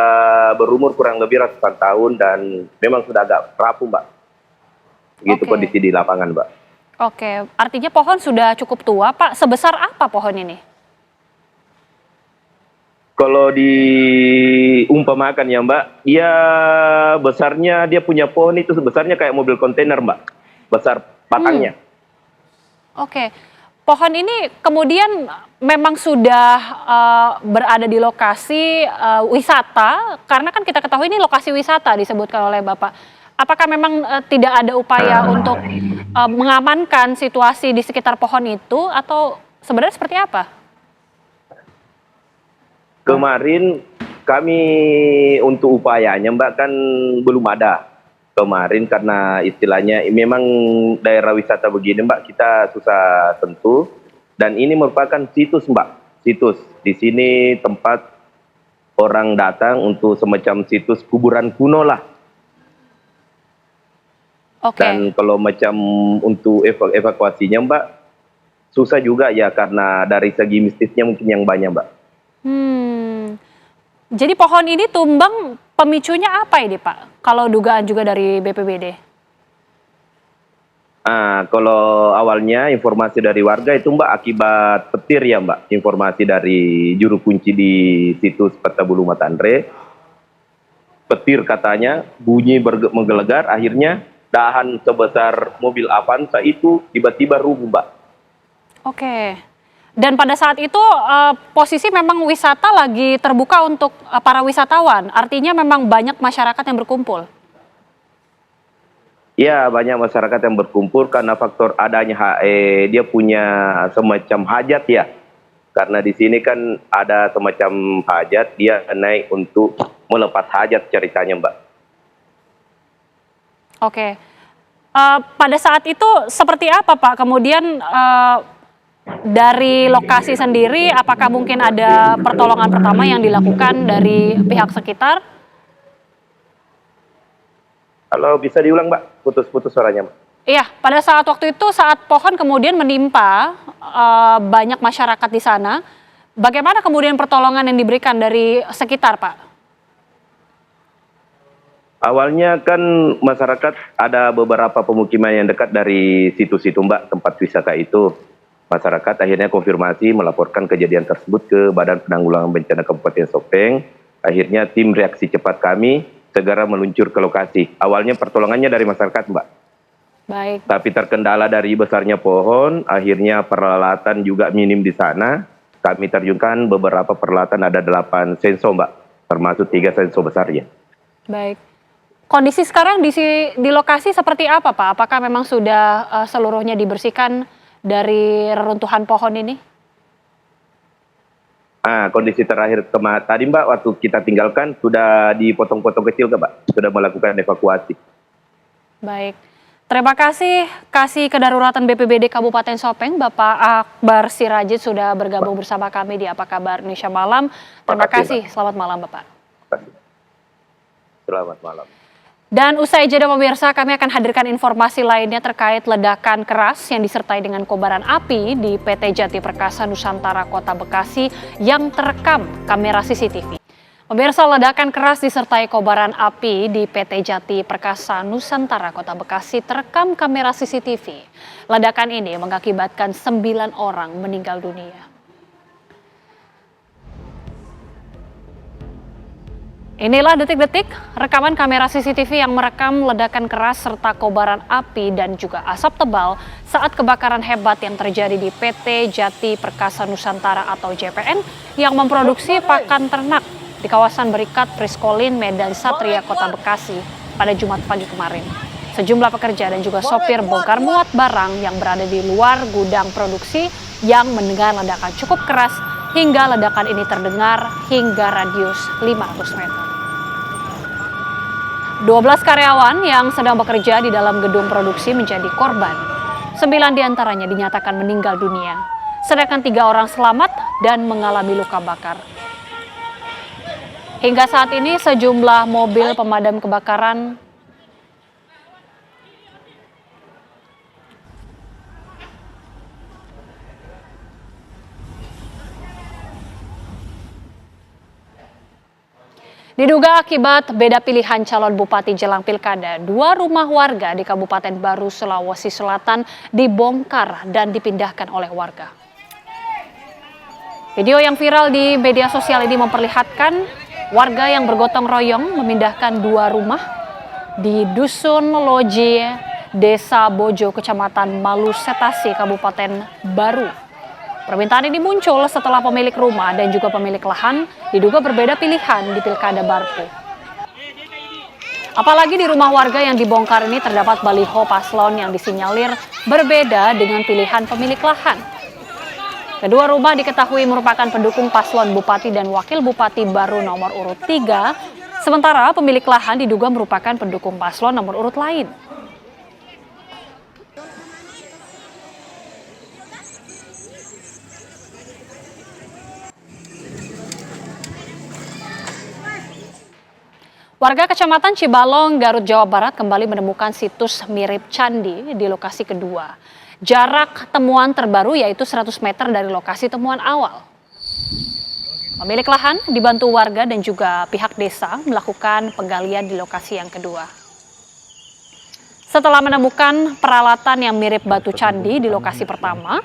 berumur kurang lebih ratusan tahun dan memang sudah agak rapuh, Mbak. Begitu kondisi di lapangan, Mbak.
Oke, artinya pohon sudah cukup tua, Pak. Sebesar apa pohon ini?
Kalau diumpamakan ya, Mbak, dia punya pohon itu sebesarnya kayak mobil kontainer, Mbak. Besar batangnya.
Oke, pohon ini kemudian memang sudah berada di lokasi wisata, karena kan kita ketahui ini lokasi wisata disebutkan oleh Bapak. Apakah memang tidak ada upaya untuk mengamankan situasi di sekitar pohon itu, atau sebenarnya seperti apa?
Kemarin kami untuk upayanya, Mbak, kan belum ada. Kemarin karena istilahnya memang daerah wisata begini, Mbak, kita susah tentu. Dan ini merupakan situs, Mbak. Situs. Di sini tempat orang datang untuk semacam situs kuburan kuno lah. Dan kalau macam untuk evakuasinya, Mbak, susah juga ya karena dari segi mistisnya mungkin yang banyak, Mbak.
Jadi pohon ini tumbang, pemicunya apa ini, Pak? Kalau dugaan juga dari BPBD?
Kalau awalnya informasi dari warga itu, Mbak, akibat petir ya, Mbak. Informasi dari juru kunci di situs Matabulu Matandre. Petir katanya bunyi menggelegar, akhirnya dahan sebesar mobil Avanza itu tiba-tiba rubuh, Mbak.
Oke. Dan pada saat itu posisi memang wisata lagi terbuka untuk para wisatawan. Artinya memang banyak masyarakat yang berkumpul.
Ya, banyak masyarakat yang berkumpul karena faktor adanya dia punya semacam hajat ya. Karena di sini kan ada semacam hajat, dia naik untuk melepas hajat ceritanya, Mbak.
Oke. Pada saat itu seperti apa, Pak? Kemudian dari lokasi sendiri, apakah mungkin ada pertolongan pertama yang dilakukan dari pihak sekitar?
Kalau bisa diulang, Mbak, putus-putus suaranya, Mbak.
Iya, pada saat waktu itu saat pohon kemudian menimpa banyak masyarakat di sana, bagaimana kemudian pertolongan yang diberikan dari sekitar, Pak?
Awalnya kan masyarakat ada beberapa pemukiman yang dekat dari situ-situ, Mbak, tempat wisata itu. Masyarakat akhirnya konfirmasi melaporkan kejadian tersebut ke Badan Penanggulangan Bencana Kabupaten Sopeng. Akhirnya tim reaksi cepat kami segera meluncur ke lokasi. Awalnya pertolongannya dari masyarakat, Mbak.
Baik.
Tapi terkendala dari besarnya pohon, akhirnya peralatan juga minim di sana. Kami terjunkan beberapa peralatan, ada 8 senso, Mbak, termasuk 3 senso besarnya.
Baik. Kondisi sekarang di lokasi seperti apa, Pak? Apakah memang sudah seluruhnya dibersihkan dari reruntuhan pohon ini?
Kondisi terakhir tadi, Mbak, waktu kita tinggalkan sudah dipotong-potong kecil, Mbak, sudah melakukan evakuasi.
Baik. Terima kasih Kasih Kedaruratan BPBD Kabupaten Sopeng, Bapak Akbar Sirajid sudah bergabung bersama kami di Apa Kabar Indonesia Malam. Terima kasih. Selamat malam, Bapak.
Selamat malam.
Dan usai jeda pemirsa, kami akan hadirkan informasi lainnya terkait ledakan keras yang disertai dengan kobaran api di PT Jati Perkasa Nusantara Kota Bekasi yang terekam kamera CCTV. Pemirsa, ledakan keras disertai kobaran api di PT Jati Perkasa Nusantara Kota Bekasi terekam kamera CCTV. Ledakan ini mengakibatkan 9 orang meninggal dunia. Inilah detik-detik rekaman kamera CCTV yang merekam ledakan keras serta kobaran api dan juga asap tebal saat kebakaran hebat yang terjadi di PT Jati Perkasa Nusantara atau JPN yang memproduksi pakan ternak di kawasan Berikat Priskolin Medan Satria Kota Bekasi pada Jumat pagi kemarin. Sejumlah pekerja dan juga sopir bongkar muat barang yang berada di luar gudang produksi yang mendengar ledakan cukup keras hingga ledakan ini terdengar hingga radius 500 meter. 12 karyawan yang sedang bekerja di dalam gedung produksi menjadi korban. 9 diantaranya dinyatakan meninggal dunia, sedangkan 3 orang selamat dan mengalami luka bakar. Hingga saat ini sejumlah mobil pemadam kebakaran diduga akibat beda pilihan calon bupati jelang pilkada, 2 rumah warga di Kabupaten Baru, Sulawesi Selatan dibongkar dan dipindahkan oleh warga. Video yang viral di media sosial ini memperlihatkan warga yang bergotong royong memindahkan 2 rumah di Dusun Loji, Desa Bojo, Kecamatan Malusetasi, Kabupaten Baru. Permintaan ini muncul setelah pemilik rumah dan juga pemilik lahan diduga berbeda pilihan di Pilkada Barpu. Apalagi di rumah warga yang dibongkar ini terdapat baliho paslon yang disinyalir berbeda dengan pilihan pemilik lahan. Kedua rumah diketahui merupakan pendukung paslon Bupati dan Wakil Bupati Baru nomor urut 3, sementara pemilik lahan diduga merupakan pendukung paslon nomor urut lain. Warga Kecamatan Cibalong, Garut, Jawa Barat kembali menemukan situs mirip candi di lokasi kedua. Jarak temuan terbaru yaitu 100 meter dari lokasi temuan awal. Pemilik lahan dibantu warga dan juga pihak desa melakukan penggalian di lokasi yang kedua. Setelah menemukan peralatan yang mirip batu candi di lokasi pertama,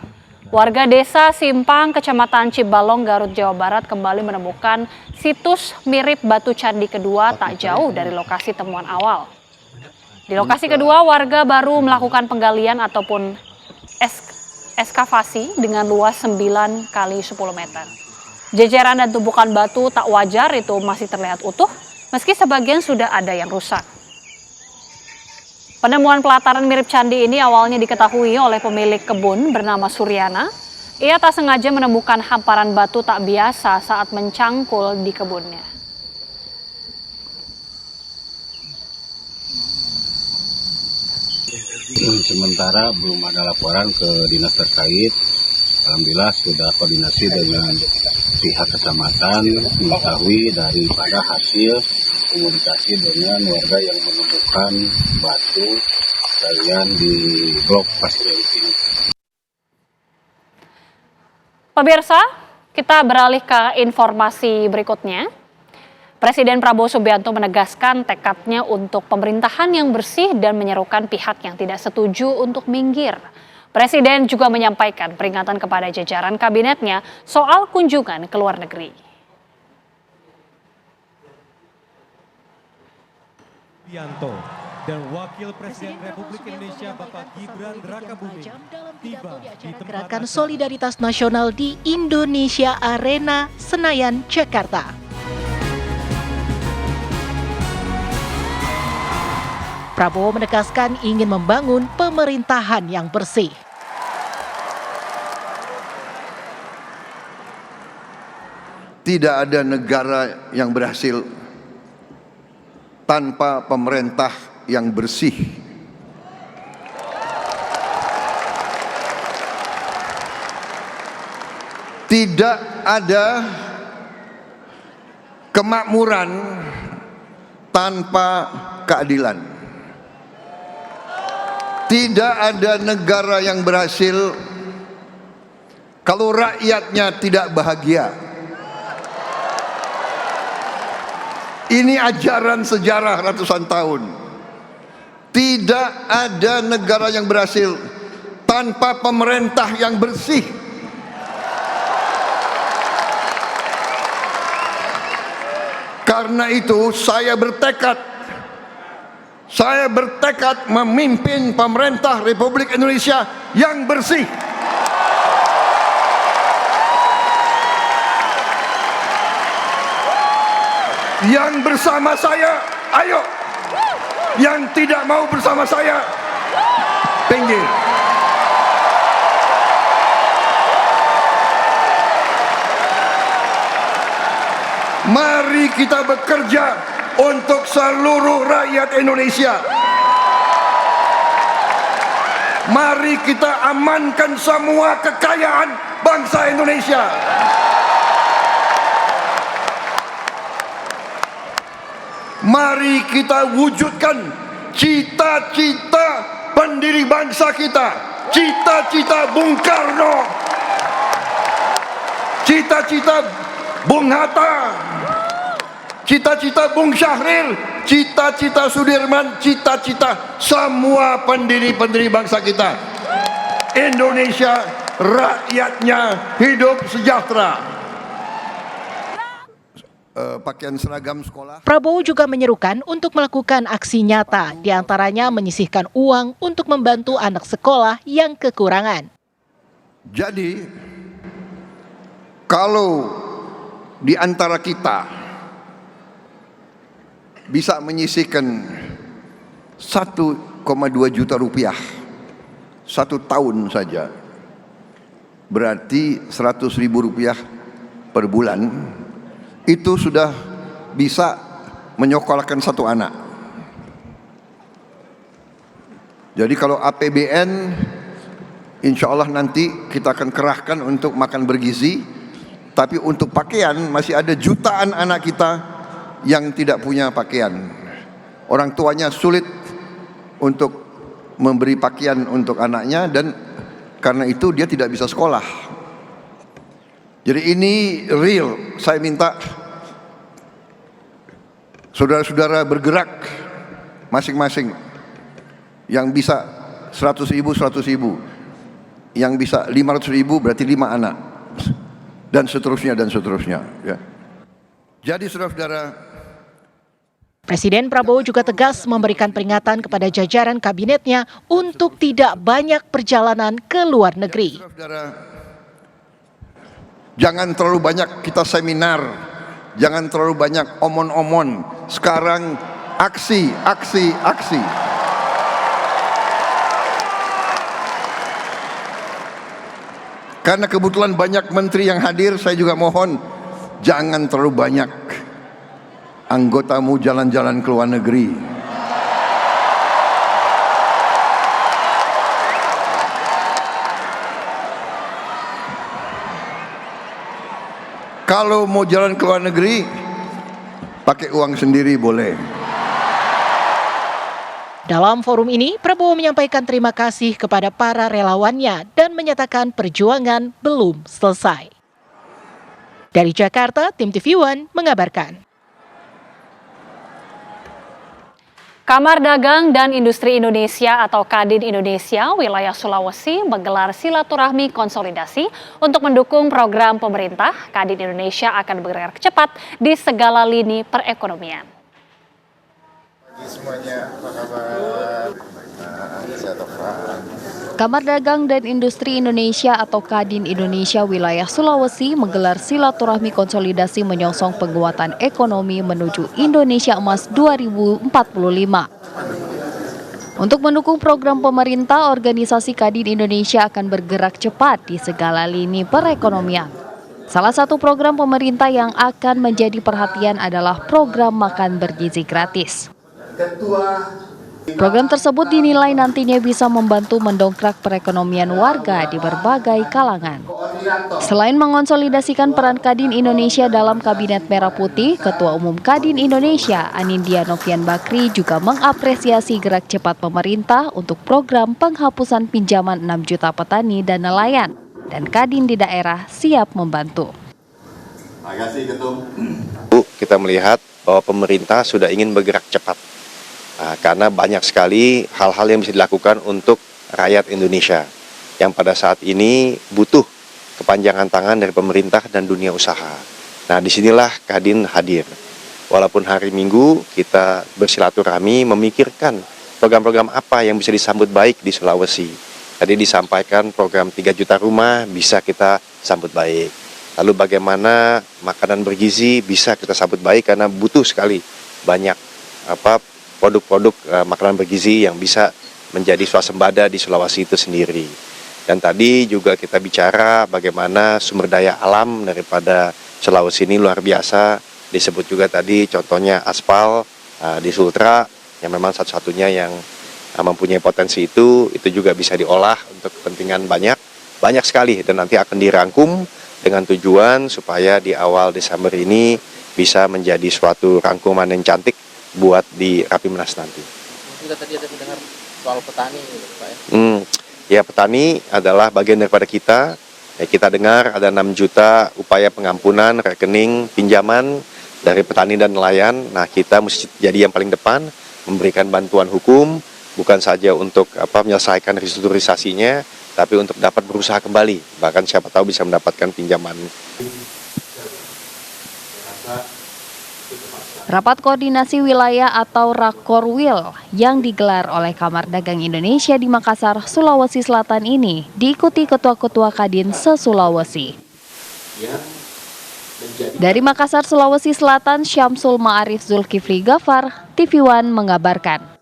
warga desa Simpang, Kecamatan Cibalong, Garut, Jawa Barat kembali menemukan situs mirip batu candi kedua tak jauh dari lokasi temuan awal. Di lokasi kedua, warga baru melakukan penggalian ataupun eskavasi dengan luas 9 kali 10 meter. Jejeran dan tumpukan batu tak wajar itu masih terlihat utuh, meski sebagian sudah ada yang rusak. Penemuan pelataran mirip candi ini awalnya diketahui oleh pemilik kebun bernama Suryana, Ia tak sengaja menemukan hamparan batu tak biasa saat mencangkul di kebunnya.
Sementara belum ada laporan ke dinas terkait. Alhamdulillah sudah koordinasi dengan pihak kecamatan mengetahui daripada hasil komunikasi dengan warga yang menemukan batu galian di blok pasir ini.
Pemirsa, kita beralih ke informasi berikutnya. Presiden Prabowo Subianto menegaskan tekadnya untuk pemerintahan yang bersih dan menyerukan pihak yang tidak setuju untuk minggir. Presiden juga menyampaikan peringatan kepada jajaran kabinetnya soal kunjungan ke luar negeri.
Subianto dan Wakil Presiden Republik Indonesia Bapak Gibran Rakabuming tiba di
Gerakan Solidaritas Nasional di Indonesia Arena, Senayan, Jakarta. Prabowo menegaskan ingin membangun pemerintahan yang bersih.
Tidak ada negara yang berhasil tanpa pemerintah yang bersih. Tidak ada kemakmuran tanpa keadilan. Tidak ada negara yang berhasil kalau rakyatnya tidak bahagia. Ini ajaran sejarah ratusan tahun. Tidak ada negara yang berhasil tanpa pemerintah yang bersih. Karena itu saya bertekad memimpin pemerintah Republik Indonesia yang bersih. Yang bersama saya, ayo. Yang tidak mau bersama saya, pinggir. Mari kita bekerja untuk seluruh rakyat Indonesia. Mari kita amankan semua kekayaan bangsa Indonesia. Mari kita wujudkan cita-cita pendiri bangsa kita, cita-cita Bung Karno, cita-cita Bung Hatta, cita-cita Bung Syahrir, cita-cita Sudirman, cita-cita semua pendiri-pendiri bangsa kita. Indonesia, rakyatnya hidup sejahtera. Pakaian seragam sekolah.
Prabowo juga menyerukan untuk melakukan aksi nyata, diantaranya menyisihkan uang untuk membantu anak sekolah yang kekurangan.
Jadi, kalau di antara kita bisa menyisihkan 1,2 juta rupiah 1 tahun saja, berarti 100.000 rupiah per bulan, itu sudah bisa menyekolahkan 1 anak. Jadi kalau APBN insya Allah nanti kita akan kerahkan untuk makan bergizi, tapi untuk pakaian masih ada jutaan anak kita yang tidak punya pakaian. Orang tuanya sulit untuk memberi pakaian untuk anaknya dan karena itu dia tidak bisa sekolah. Jadi ini real. Saya minta saudara-saudara bergerak masing-masing. Yang bisa 100.000, 100.000. Yang bisa 500.000 berarti 5 anak. Dan seterusnya dan seterusnya. Ya. Jadi saudara-saudara,
Presiden Prabowo juga tegas memberikan peringatan kepada jajaran kabinetnya untuk tidak banyak perjalanan ke luar negeri.
Jangan terlalu banyak kita seminar, jangan terlalu banyak omon-omon. Sekarang aksi, aksi, aksi. Karena kebetulan banyak menteri yang hadir, saya juga mohon jangan terlalu banyak anggotamu jalan-jalan ke luar negeri. Kalau mau jalan ke luar negeri, pakai uang sendiri boleh.
Dalam forum ini, Prabowo menyampaikan terima kasih kepada para relawannya dan menyatakan perjuangan belum selesai. Dari Jakarta, tim TV One mengabarkan.
Kamar Dagang dan Industri Indonesia atau Kadin Indonesia wilayah Sulawesi menggelar silaturahmi konsolidasi untuk mendukung program pemerintah. Kadin Indonesia akan bergerak cepat di segala lini perekonomian.
Semuanya, apa kabar? Saya Tovan.
Kamar Dagang dan Industri Indonesia atau Kadin Indonesia wilayah Sulawesi menggelar silaturahmi konsolidasi menyongsong penguatan ekonomi menuju Indonesia Emas 2045. Untuk mendukung program pemerintah, organisasi Kadin Indonesia akan bergerak cepat di segala lini perekonomian. Salah satu program pemerintah yang akan menjadi perhatian adalah program makan bergizi gratis. Program tersebut dinilai nantinya bisa membantu mendongkrak perekonomian warga di berbagai kalangan. Selain mengonsolidasikan peran Kadin Indonesia dalam Kabinet Merah Putih, Ketua Umum Kadin Indonesia, Anindya Novian Bakri juga mengapresiasi gerak cepat pemerintah untuk program penghapusan pinjaman 6 juta petani dan nelayan, dan Kadin di daerah siap membantu.
Terima kasih, Ketum.
Kita melihat bahwa pemerintah sudah ingin bergerak cepat. Karena banyak sekali hal-hal yang bisa dilakukan untuk rakyat Indonesia yang pada saat ini butuh kepanjangan tangan dari pemerintah dan dunia usaha. Nah, disinilah Kadin hadir. Walaupun hari Minggu kita bersilaturahmi memikirkan program-program apa yang bisa disambut baik di Sulawesi. Tadi disampaikan program 3 juta rumah bisa kita sambut baik. Lalu bagaimana makanan bergizi bisa kita sambut baik karena butuh sekali banyak produk-produk makanan bergizi yang bisa menjadi swasembada di Sulawesi itu sendiri. Dan tadi juga kita bicara bagaimana sumber daya alam daripada Sulawesi ini luar biasa. Disebut juga tadi contohnya aspal di Sultra yang memang satu-satunya yang mempunyai potensi itu juga bisa diolah untuk kepentingan banyak sekali dan nanti akan dirangkum dengan tujuan supaya di awal Desember ini bisa menjadi suatu rangkuman yang cantik buat di Rapimnas nanti.
Juga tadi ada mendengar soal petani, Pak ya?
Ya, petani adalah bagian daripada kita. Ya, kita dengar ada 6 juta upaya pengampunan rekening pinjaman dari petani dan nelayan. Nah, kita mesti jadi yang paling depan, memberikan bantuan hukum, bukan saja untuk menyelesaikan restrukturisasinya, tapi untuk dapat berusaha kembali. Bahkan siapa tahu bisa mendapatkan pinjaman.
Rapat koordinasi wilayah atau Rakorwil yang digelar oleh Kamar Dagang Indonesia di Makassar, Sulawesi Selatan ini diikuti ketua-ketua Kadin se-Sulawesi. Dari Makassar, Sulawesi Selatan, Syamsul Ma'arif Zulkifli Gafar, TV One mengabarkan.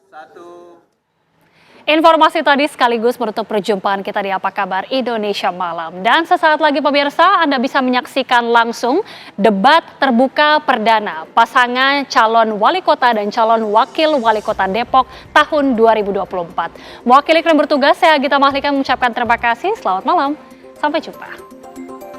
Informasi tadi sekaligus menutup perjumpaan kita di Apa Kabar Indonesia Malam. Dan sesaat lagi pemirsa, Anda bisa menyaksikan langsung debat terbuka perdana pasangan calon wali kota dan calon wakil wali kota Depok tahun 2024. Mewakili kru bertugas, saya Agita Mahlika mengucapkan terima kasih. Selamat malam, sampai jumpa.